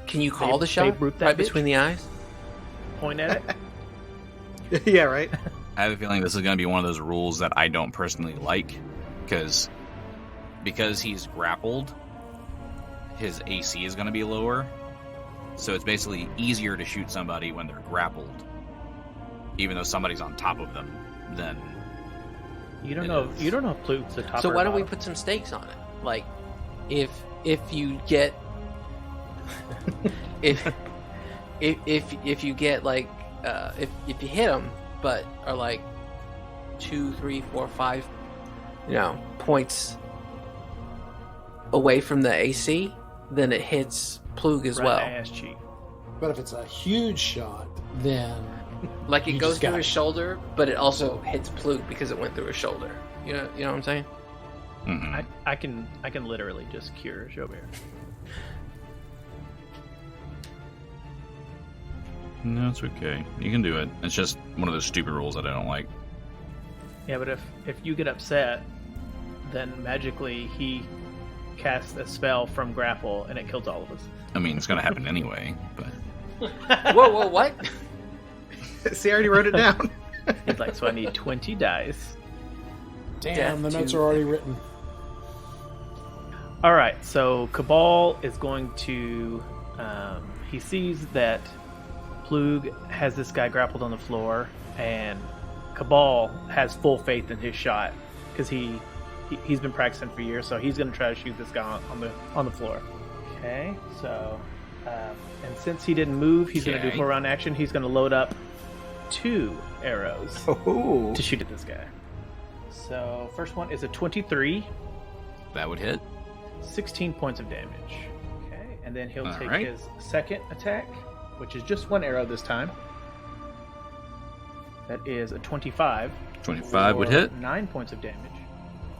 Can you call the shot Babe Ruth that right bitch? between the eyes? Point at it. Yeah, right. I have a feeling this is going to be one of those rules that I don't personally like, because he's grappled, his AC is going to be lower. So it's basically easier to shoot somebody when they're grappled, even though somebody's on top of them. Then You don't know if Plute's the top. So or why don't we bottom. put some stakes on it? Like, if you get if you get like if you hit them, but are like 2, 3, 4, 5, points away from the AC, then it hits Plug as Right well. in the ass cheek. But if it's a huge shot, then Like it You goes just through got his shoulder, but it also hits Plug because it went through his shoulder. You know what I'm saying? mhm. I can literally just cure Xo'bere. No, it's okay. You can do it. It's just one of those stupid rules that I don't like. Yeah, but if you get upset, then magically he casts a spell from grapple and it kills all of us. I mean, it's going to happen anyway, but Whoa, what? See, I already wrote it down. He's like, so I need 20 dice. damn, Death the notes to- are already written. All right, so Kabal is going to. He sees that Plug has this guy grappled on the floor, and Kabal has full faith in his shot because he's been practicing for years. So he's going to try to shoot this guy on the floor. Okay, so and since he didn't move, he's going to do 4 round action. He's going to load up 2 arrows to shoot at this guy. So first one is a 23. That would hit. 16 points of damage. Okay, and then he'll take right. his second attack, which is just 1 arrow this time. That is a 25. 25 would hit. 9 points of damage.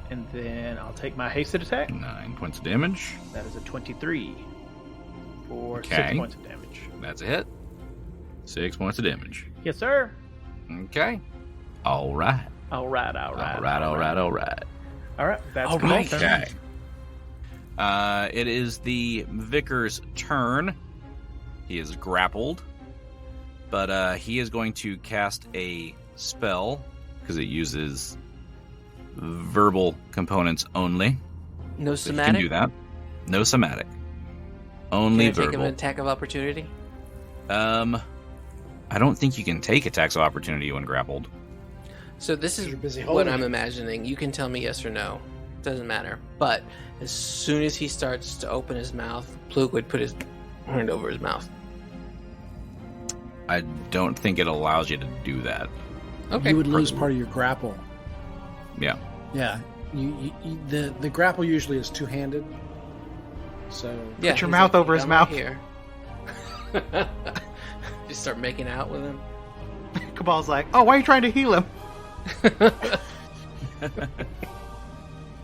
And then I'll take my hasted attack. 9 points of damage. That is a 23 for 6 Okay. points of damage. That's a hit. 6 points of damage. Yes, sir. Okay. All right. All right. All right. That's All Kabal's right. turn. Okay. It is the Vicar's turn. He is grappled, but he is going to cast a spell because it uses verbal components only. No So he somatic? can do that. No somatic. Only Can I take him verbal. an attack of opportunity? I don't think you can take attacks of opportunity when grappled. So this is You're busy what holding I'm it. imagining. You can tell me yes or no. Doesn't matter. But as soon as he starts to open his mouth, Plug would put his hand over his mouth. I don't think it allows you to do that. Okay. You would lose part of your grapple. Yeah. Yeah. The grapple usually is 2-handed. So Yeah, Put your he's mouth over his "I'm mouth." right here. Just start making out with him. Kabal's like, oh, why are you trying to heal him?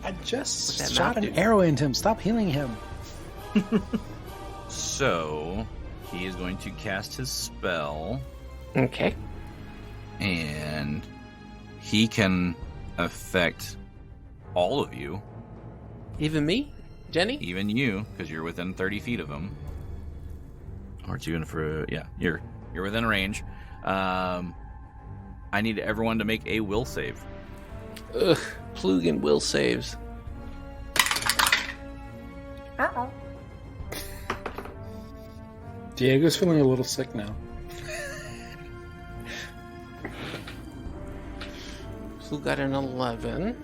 I just What's that shot mouth an do? arrow into him. Stop healing him. So he is going to cast his spell, Okay. and he can affect all of you, Even me? Genny? even you, because you're within 30 feet of him. Aren't you in for? Yeah, you're within range. I need everyone to make a will save. Ugh. Plug and will saves. Diego's feeling a little sick now. Plug got an 11.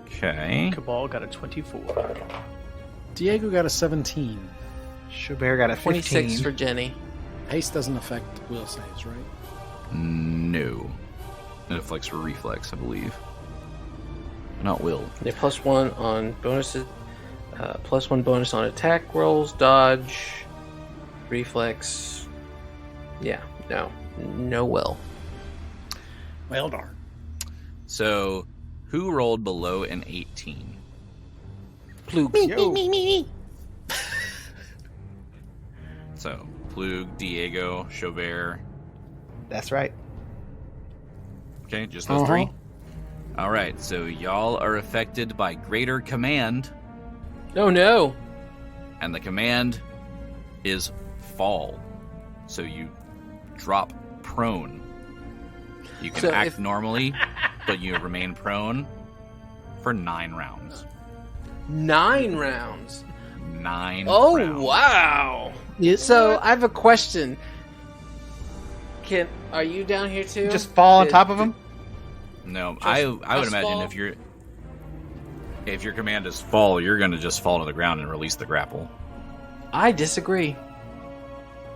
Okay. Kabal got a 24. Diego got a 17. Xo'bere got a 15. 26 for Genny. Haste doesn't affect will saves, right? No. It affects reflex, I believe. Not will. They +1 on bonuses. +1 bonus on attack rolls, dodge, reflex. Yeah, no will. Well darn. So, who rolled below an 18? Plug. Yo. So, Plug, Diego, Xo'bere. That's right. Okay, just those 3? All right, so y'all are affected by Greater Command, Oh no! and the command is fall. So you drop prone. You can So act if- normally, but you remain prone for 9 rounds. 9 rounds. 9 Oh rounds. wow! So I have a question. Are you down here too? Just fall on top of him? No, Just I would press imagine fall? if your command is fall, you're going to just fall to the ground and release the grapple. I disagree.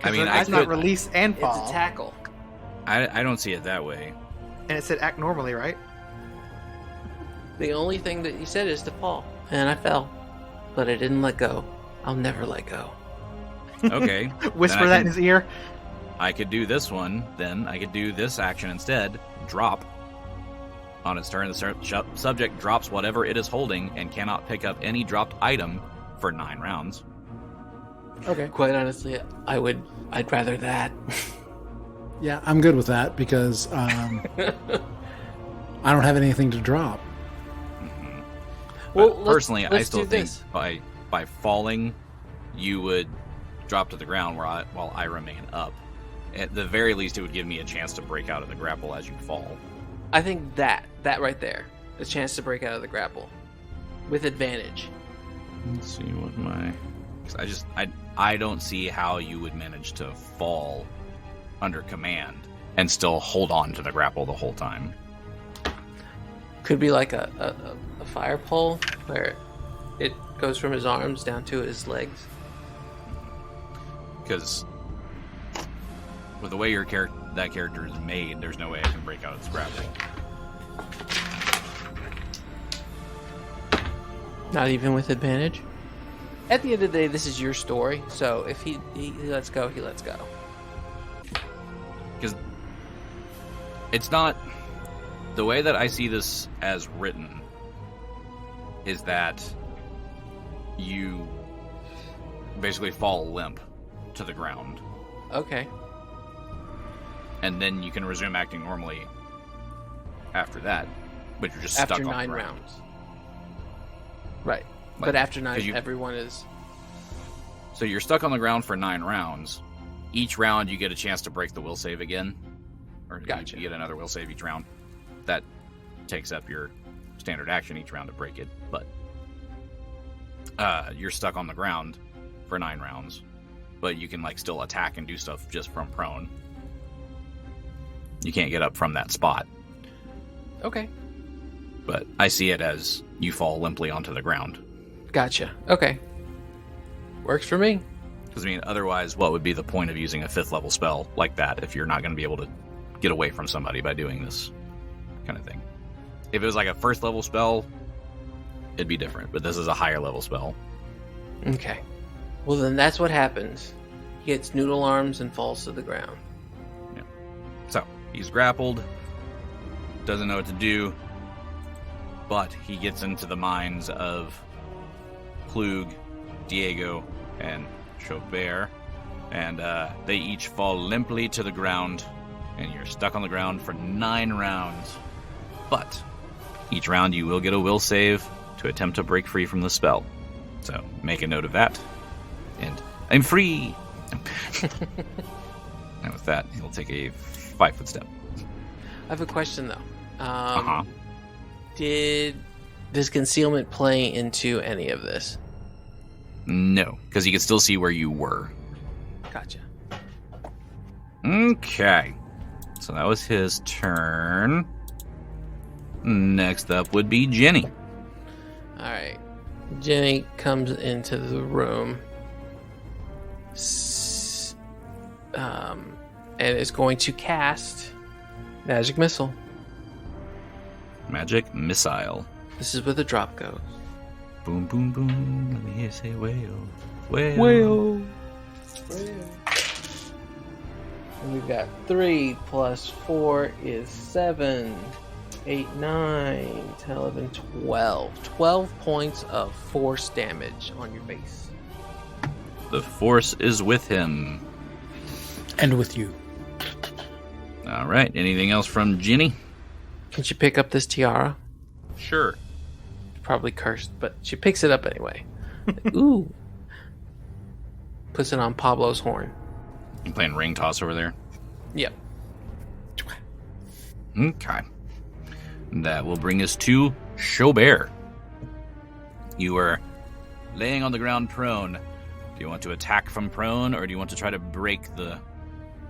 I mean, that's not release and It's fall. a tackle. I don't see it that way. And it said act normally, right? The only thing that you said is to fall, and I fell, but I didn't let go. I'll never let go. Okay. Whisper then I that can- in his ear. I could do this one, then I could do this action instead. Drop. On its turn, the subject drops whatever it is holding and cannot pick up any dropped item for 9 rounds. Okay. Quite honestly, I'd rather that. Yeah, I'm good with that because I don't have anything to drop. Well, But personally, I let's still do think this. by falling, you would drop to the ground while I remain up. At the very least, it would give me a chance to break out of the grapple as you fall. I think that right there, the chance to break out of the grapple with advantage. Let's see what my... I don't see how you would manage to fall under command and still hold on to the grapple the whole time. Could be like a fire pole where it goes from his arms down to his legs. Because with the way that character is made, there's no way I can break out its grapple. Not even with advantage? At the end of the day, this is your story, so if he lets go, he lets go. Because it's not... The way that I see this as written is that you basically fall limp to the ground. Okay. And then you can resume acting normally after that, but you're just stuck After on 9 the ground. rounds. Right. Like, but after 9, you- everyone is... So you're stuck on the ground for 9 rounds. Each round you get a chance to break the will save again. Or Gotcha. you get another will save each round. That takes up your standard action each round to break it. But you're stuck on the ground for 9 rounds. But you can still attack and do stuff just from prone. You can't get up from that spot. Okay. But I see it as you fall limply onto the ground. Gotcha. Okay. Works for me. Because, otherwise, what would be the point of using a 5th level spell like that if you're not going to be able to get away from somebody by doing this kind of thing? If it was like a 1st level spell, it'd be different. But this is a higher level spell. Okay. Well, then that's what happens. He gets noodle arms and falls to the ground. Yeah. So, he's grappled. Doesn't know what to do. But he gets into the minds of Plug, Diego, and Xo'bere, and they each fall limply to the ground, and you're stuck on the ground for 9 rounds. But each round you will get a will save to attempt to break free from the spell. So make a note of that. And I'm free! And with that, he'll take a 5-foot step. I have a question, though. Does concealment play into any of this? No, because he can still see where you were. Gotcha. Okay. So that was his turn. Next up would be Genny. Alright. Genny comes into the room. And is going to cast Magic Missile. Magic Missile. This is where the drop goes. Boom, boom, boom. Let me hear you say whale. Whale. Whale. And we've got 3 plus 4 is 7. 8, 9, 10, 11, 12. 12 points of force damage on your base. The force is with him. And with you. All right. Anything else from Genny? Can she pick up this tiara? Sure. Probably cursed, but she picks it up anyway. Ooh. Puts it on Pablo's horn. You playing ring toss over there? Yep. Okay. That will bring us to Xo'bere. You are laying on the ground prone. Do you want to attack from prone, or do you want to try to break the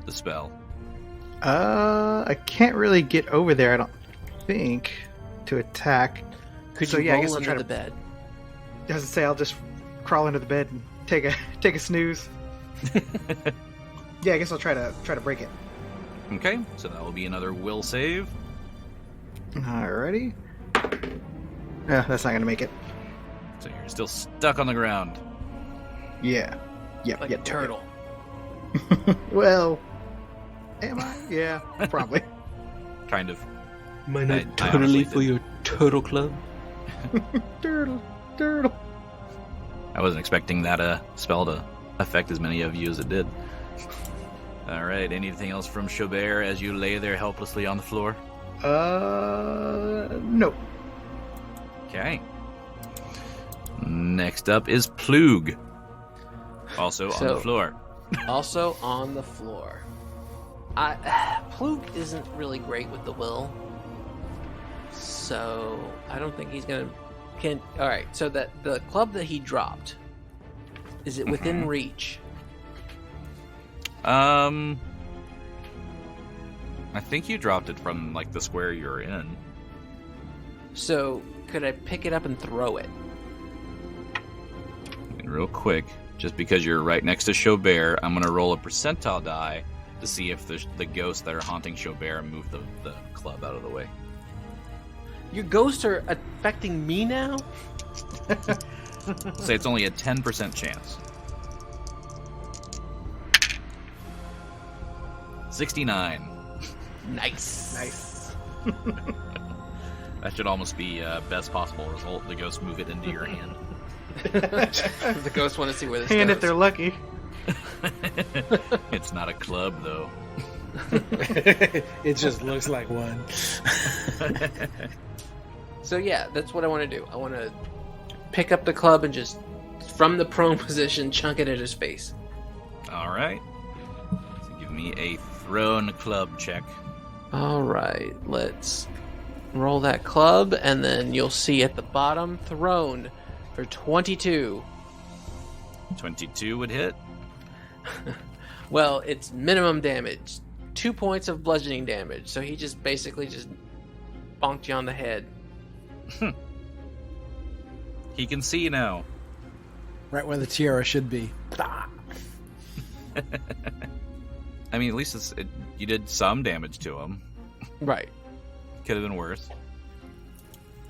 spell? I can't really get over there, I don't think, to attack. Could So, you yeah, I roll guess I'll under try the to- bed? I was to say, I'll just crawl under the bed and take a snooze. Yeah, I guess I'll try to break it. Okay, so that will be another will save. Alrighty. Yeah, that's not gonna make it. So you're still stuck on the ground. Yeah. Yep. Like yep, a turtle. Yep. Well, am I? Yeah, probably. Kind of. Might I not totally honestly for your turtle club. Turtle. I wasn't expecting that spell to affect as many of you as it did. All right, anything else from Xo'bere as you lay there helplessly on the floor? No. Okay. Next up is Plug. Also on the So- floor. Also on the floor. Plug isn't really great with the will, so I don't think he's gonna All right. So that the club that he dropped, is it within reach? I think you dropped it from like the square you're in. So could I pick it up and throw it? And real quick, just because you're right next to Xo'bere, I'm gonna roll a percentile die to see if the ghosts that are haunting Xo'bere move the club out of the way. Your ghosts are affecting me now? Say it's only a 10% chance. 69. Nice. That should almost be best possible result. The ghosts move it into your hand. The ghosts want to see where this And goes. if they're lucky. It's not a club, though. It just looks like one. So yeah, that's what I want to do. I want to pick up the club and just, from the prone position, chunk it at his face. All right. So give me a thrown club check. All right, let's roll that club, and then you'll see at the bottom, thrown for 22. 22 would hit. Well, it's minimum damage. 2 points of bludgeoning damage. So he just basically just bonked you on the head. He can see now. Right where the tiara should be. I mean, at least you did some damage to him. Right. Could have been worse.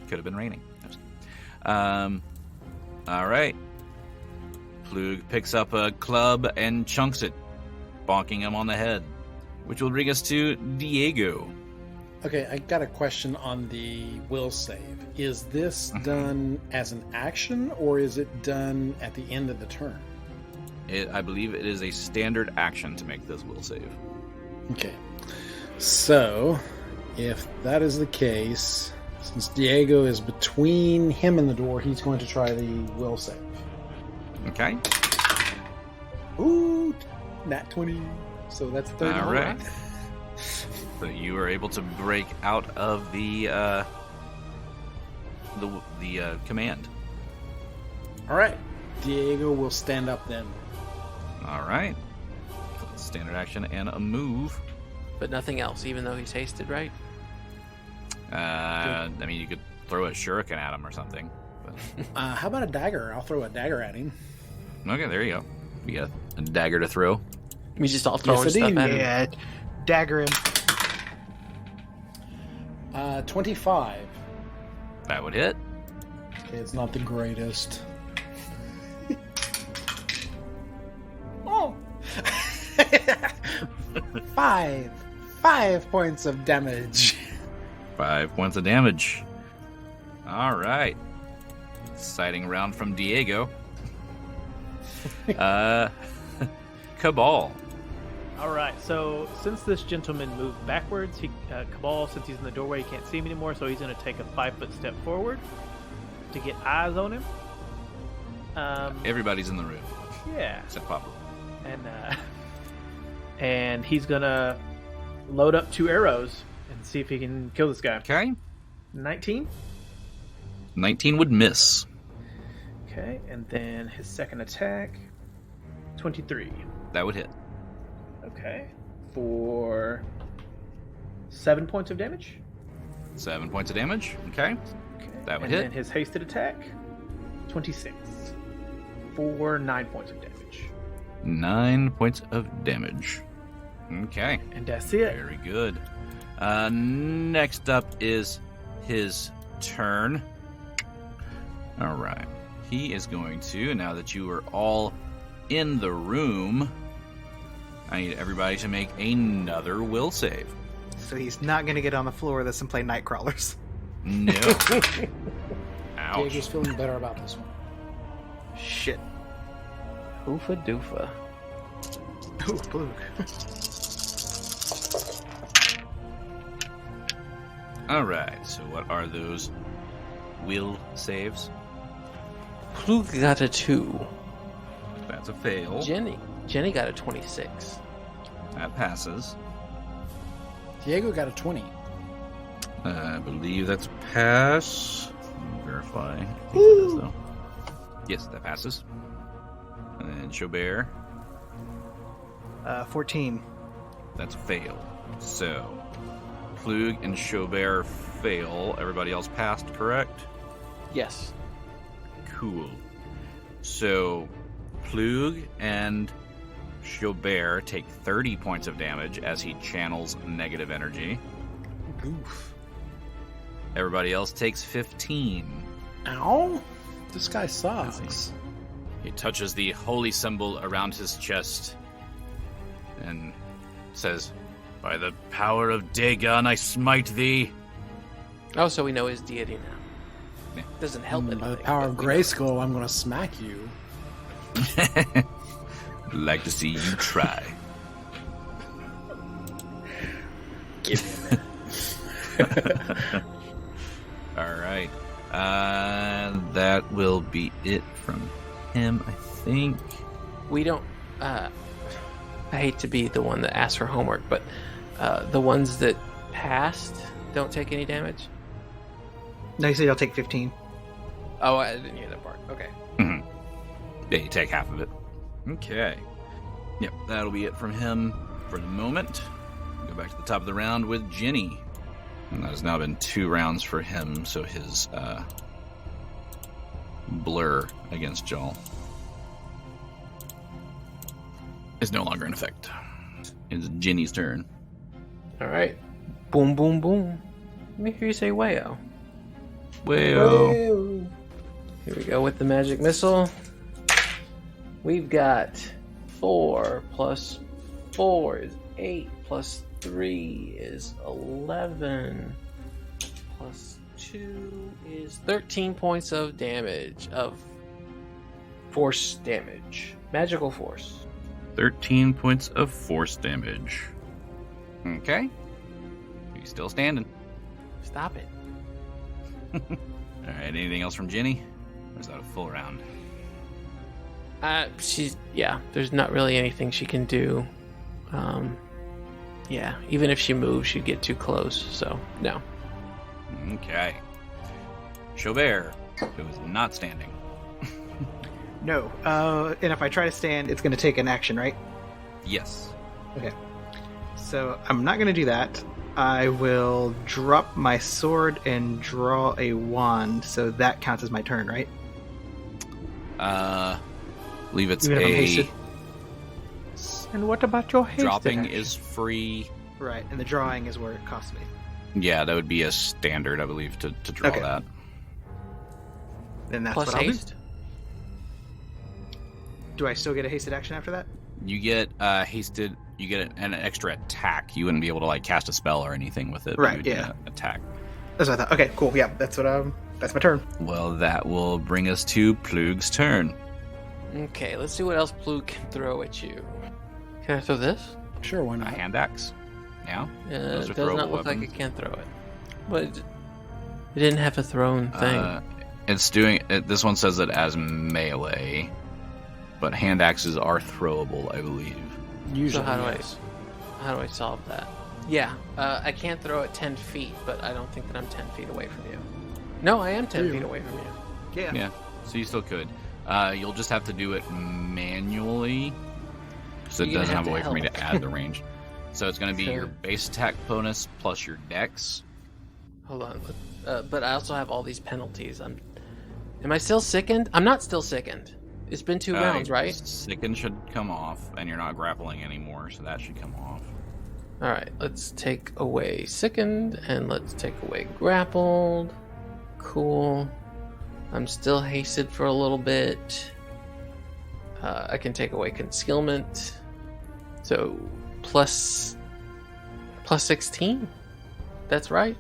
Could have been raining. All right. Plug picks up a club and chunks it, bonking him on the head, which will bring us to Diego. Okay, I got a question on the will save. Is this done as an action, or is it done at the end of the turn? I believe it is a standard action to make this will save. Okay. So, if that is the case, since Diego is between him and the door, he's going to try the will save. Okay. Ooh, nat 20. So that's 30. All right. So you are able to break out of the command. All right. Diego will stand up then. All right. So standard action and a move. But nothing else, even though he's hasted, right? I mean, you could throw a shuriken at him or something. But... How about a dagger? I'll throw a dagger at him. Okay, there you go. You got a dagger to throw. We just all throwing Yes, I stuff do. at him. Yeah, dagger him. 25. That would hit. Okay, it's not the greatest. Oh! 5 points of damage. 5 points of damage. All right. Exciting round from Diego. Cabal. All right. So since this gentleman moved backwards, Kabal, since he's in the doorway, he can't see him anymore. So he's going to take a 5-foot step forward to get eyes on him. Everybody's in the room Yeah, except Papa. and he's going to load up 2 arrows and see if he can kill this guy. Okay. 19. 19 would miss. Okay, and then his second attack, 23. That would hit. Okay, for 7 points of damage. 7 points of damage. Okay. Okay, That would and hit. then his hasted attack, 26, for 9 points of damage. 9 points of damage. Okay. And that's it. Very good. Next up is his turn. All right. He is going to, now that you are all in the room, I need everybody to make another will save. So he's not going to get on the floor with us and play night crawlers. No. Ouch. Diego's feeling better about this one. Shit. Hoofa doofa. Ooh, blue. All right. So what are those will saves? Plug got a 2. That's a fail. Genny got a 26. That passes. Diego got a 20. I believe that's a pass. verify. I think that is, though. Yes, that passes. And then Xo'bere. 14. That's a fail. So, Plug and Xo'bere fail. Everybody else passed, correct? Yes. Cool. So, Plug and Xo'bere take 30 points of damage as he channels negative energy. Oof. Everybody else takes 15. Ow! This guy sucks. He touches the holy symbol around his chest and says, "By the power of Dagon, I smite thee." Oh, so we know his deity now. Yeah. Doesn't help anything. By the power of Grayskull, I'm going to smack you. Like to see you try. Give me that. All right. That will be it from him, I think. We don't. I hate to be the one that asks for homework, but the ones that passed don't take any damage. No, you said you'll take 15. Oh, I didn't hear that part. Okay. Mm-hmm. Yeah, you take half of it. Okay. Yep, that'll be it from him for the moment. Go back to the top of the round with Genny. And that has now been 2 rounds for him, so his blur against Joel is no longer in effect. It's Genny's turn. All right. Boom, boom, boom. Let me hear you say "wayo." Wayo. Here we go with the magic missile. We've got 4 plus 4 is 8 plus 3 is 11 plus 2 is 13 points of damage, of force damage. Magical force. 13 points of force damage. Okay. He's still standing. Stop it. Alright, anything else from Genny? Or is that a full round? There's not really anything she can do. Even if she moves, she'd get too close, so no. Okay. Xo'bere, who is not standing. No. And if I try to stand, it's going to take an action, right? Yes. Okay. So I'm not going to do that. I will drop my sword and draw a wand, so that counts as my turn, right? Believe it's Even if I'm hasted? And what about your hasted dropping action? is free. Right, and the drawing is where it costs me. Yeah, that would be a standard, I believe, to draw Okay. that. Then that's Plus what I'll haste. do. I still get a hasted action after that? You get hasted. You get an extra attack. You wouldn't be able to cast a spell or anything with it. But Right, you would get yeah. an attack. That's what I thought. Okay, cool. Yeah, that's my turn. Well, that will bring us to Plug's turn. Okay, let's see what else Plug can throw at you. Can I throw this? Sure, why A not? hand axe. Yeah. Those It are does throwable not look like weapons. it can throw it. But it didn't have a thrown thing. It's doing. This one says it as melee, but hand axes are throwable, I believe. Usually, So how yes. do I solve that? Yeah, I can't throw it 10 feet, but I don't think that I'm 10 feet away from you. No, I am 10 feet away from you. Yeah. Yeah. So you still could. You'll just have to do it manually, so it You're gonna doesn't have a way have for me to to add the range. So it's going to be So- your base attack bonus plus your dex. Hold on. But I also have all these penalties. Am I still sickened? I'm not still sickened. It's been 2 rounds, right? Sicken should come off, and you're not grappling anymore, so that should come off. All right, let's take away sickened, and let's take away grappled. Cool. I'm still hasted for a little bit. I can take away concealment. So plus 16. That's right.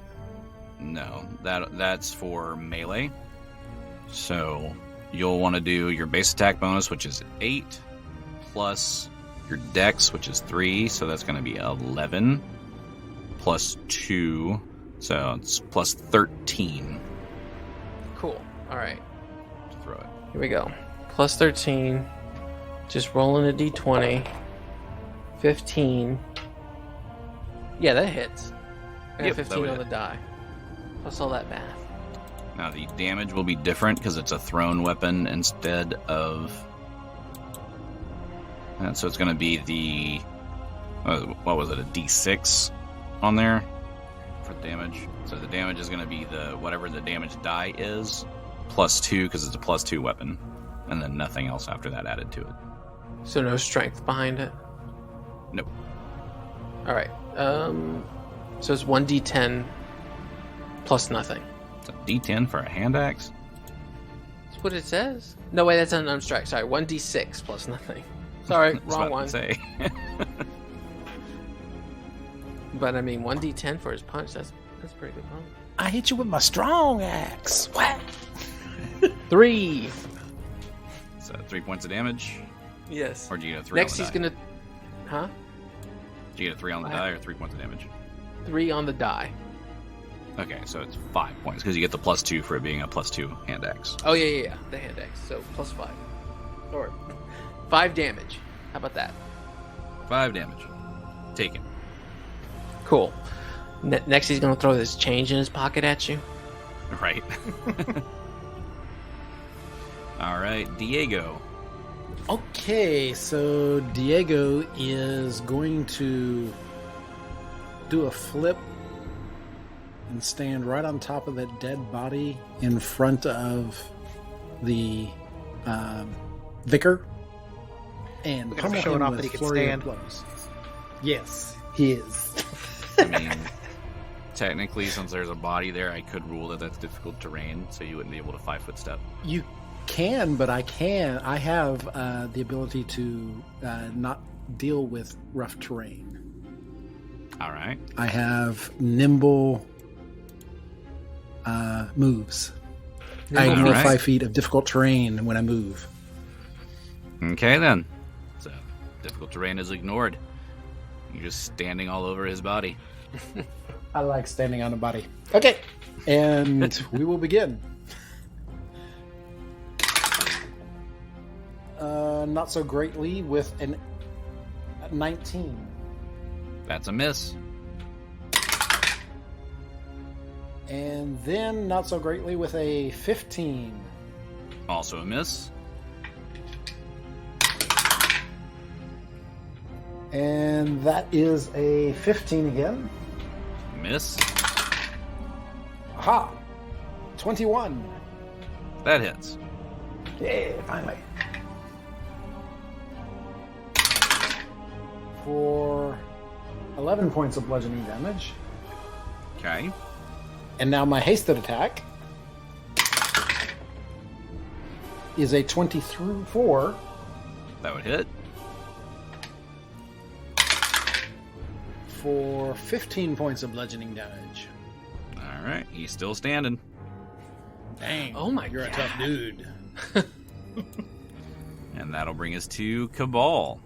No, that's for melee. So you'll want to do your base attack bonus, which is 8, plus your dex, which is 3, so that's going to be 11, plus 2, so it's plus 13 Cool. All right. to throw it. Here we go. Plus 13. Just rolling a d20. 15. Yeah, that hits. I got Yep, that 15 would on the hit. die. Plus all that math. Now the damage will be different because it's a thrown weapon instead of... And so it's going to be the... what was it, a D6 on there for damage? So the damage is going to be the whatever the damage die is, +2 because it's a +2 weapon. And then nothing else after that added to it. So no strength behind it? Nope. Alright. So it's 1d10 plus nothing. It's a D10 for a hand axe? That's what it says. No, wait, that's an unstrike. Sorry, 1d6 plus nothing. Sorry, wrong one. Say. But I mean, 1d10 for his punch, that's pretty good punch. I hit you with my strong axe. What? 3! So 3 points of damage? Yes. Or do you get a 3 Next on the he's die? gonna... Huh? Do you get a 3 on the die or 3 points of damage? 3 on the die. Okay, so it's 5 points because you get the +2 for it being a +2 hand axe. Oh, yeah. The hand axe. So, plus 5. Or 5 damage. How about that? 5 damage. Taken. Cool. Next he's gonna throw this change in his pocket at you. Right. All right, Diego. Okay, so Diego is going to do a flip and stand right on top of that dead body in front of the vicar and Look at him pummel showing him off with that he can flurry stand. of blows. Yes, he is. I mean, technically, since there's a body there, I could rule that that's difficult terrain, so you wouldn't be able to 5-foot step. You can, but I can. I have the ability to not deal with rough terrain. All right. I have nimble moves. I ignore Alright. 5 feet of difficult terrain when I move. Okay, then. So, difficult terrain is ignored. You're just standing all over his body. I like standing on a body. Okay, and we will begin. Not so greatly with an 19. That's a miss. And then not so greatly with a 15. Also a miss. And that is a 15 again. Miss. Aha! 21. That hits. Yeah, finally. For 11 points of bludgeoning damage. Okay. And now my hasted attack is a 24. That would hit. For 15 points of bludgeoning damage. All right. He's still standing. Dang. Oh my You're God. a tough dude. And that'll bring us to Kabal.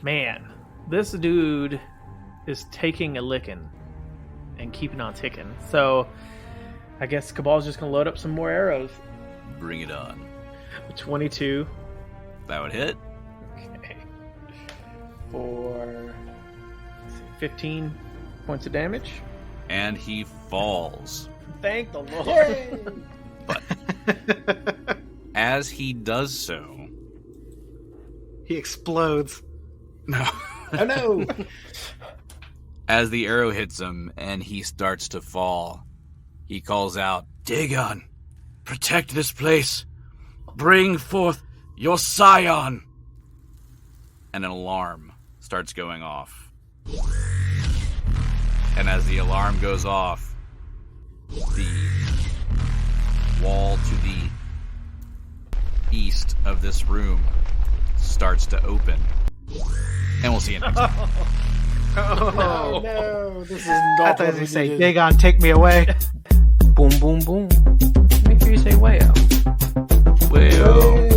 Man, this dude is taking a licking and keeping on ticking. So I guess Cabal's just going to load up some more arrows. Bring it on. 22. That would hit. Okay. For 15 points of damage. And he falls. Thank the Lord. But as he does so... He explodes. No. Oh no! As the arrow hits him and he starts to fall, he calls out, Dagon, protect this place. Bring forth your scion. And an alarm starts going off. And as the alarm goes off, the wall to the east of this room starts to open. And we'll see you next time. Oh, No, this is I not thought what you we say, needed. Dagon, take me away. Boom, boom, boom. Make sure you say way out. Well.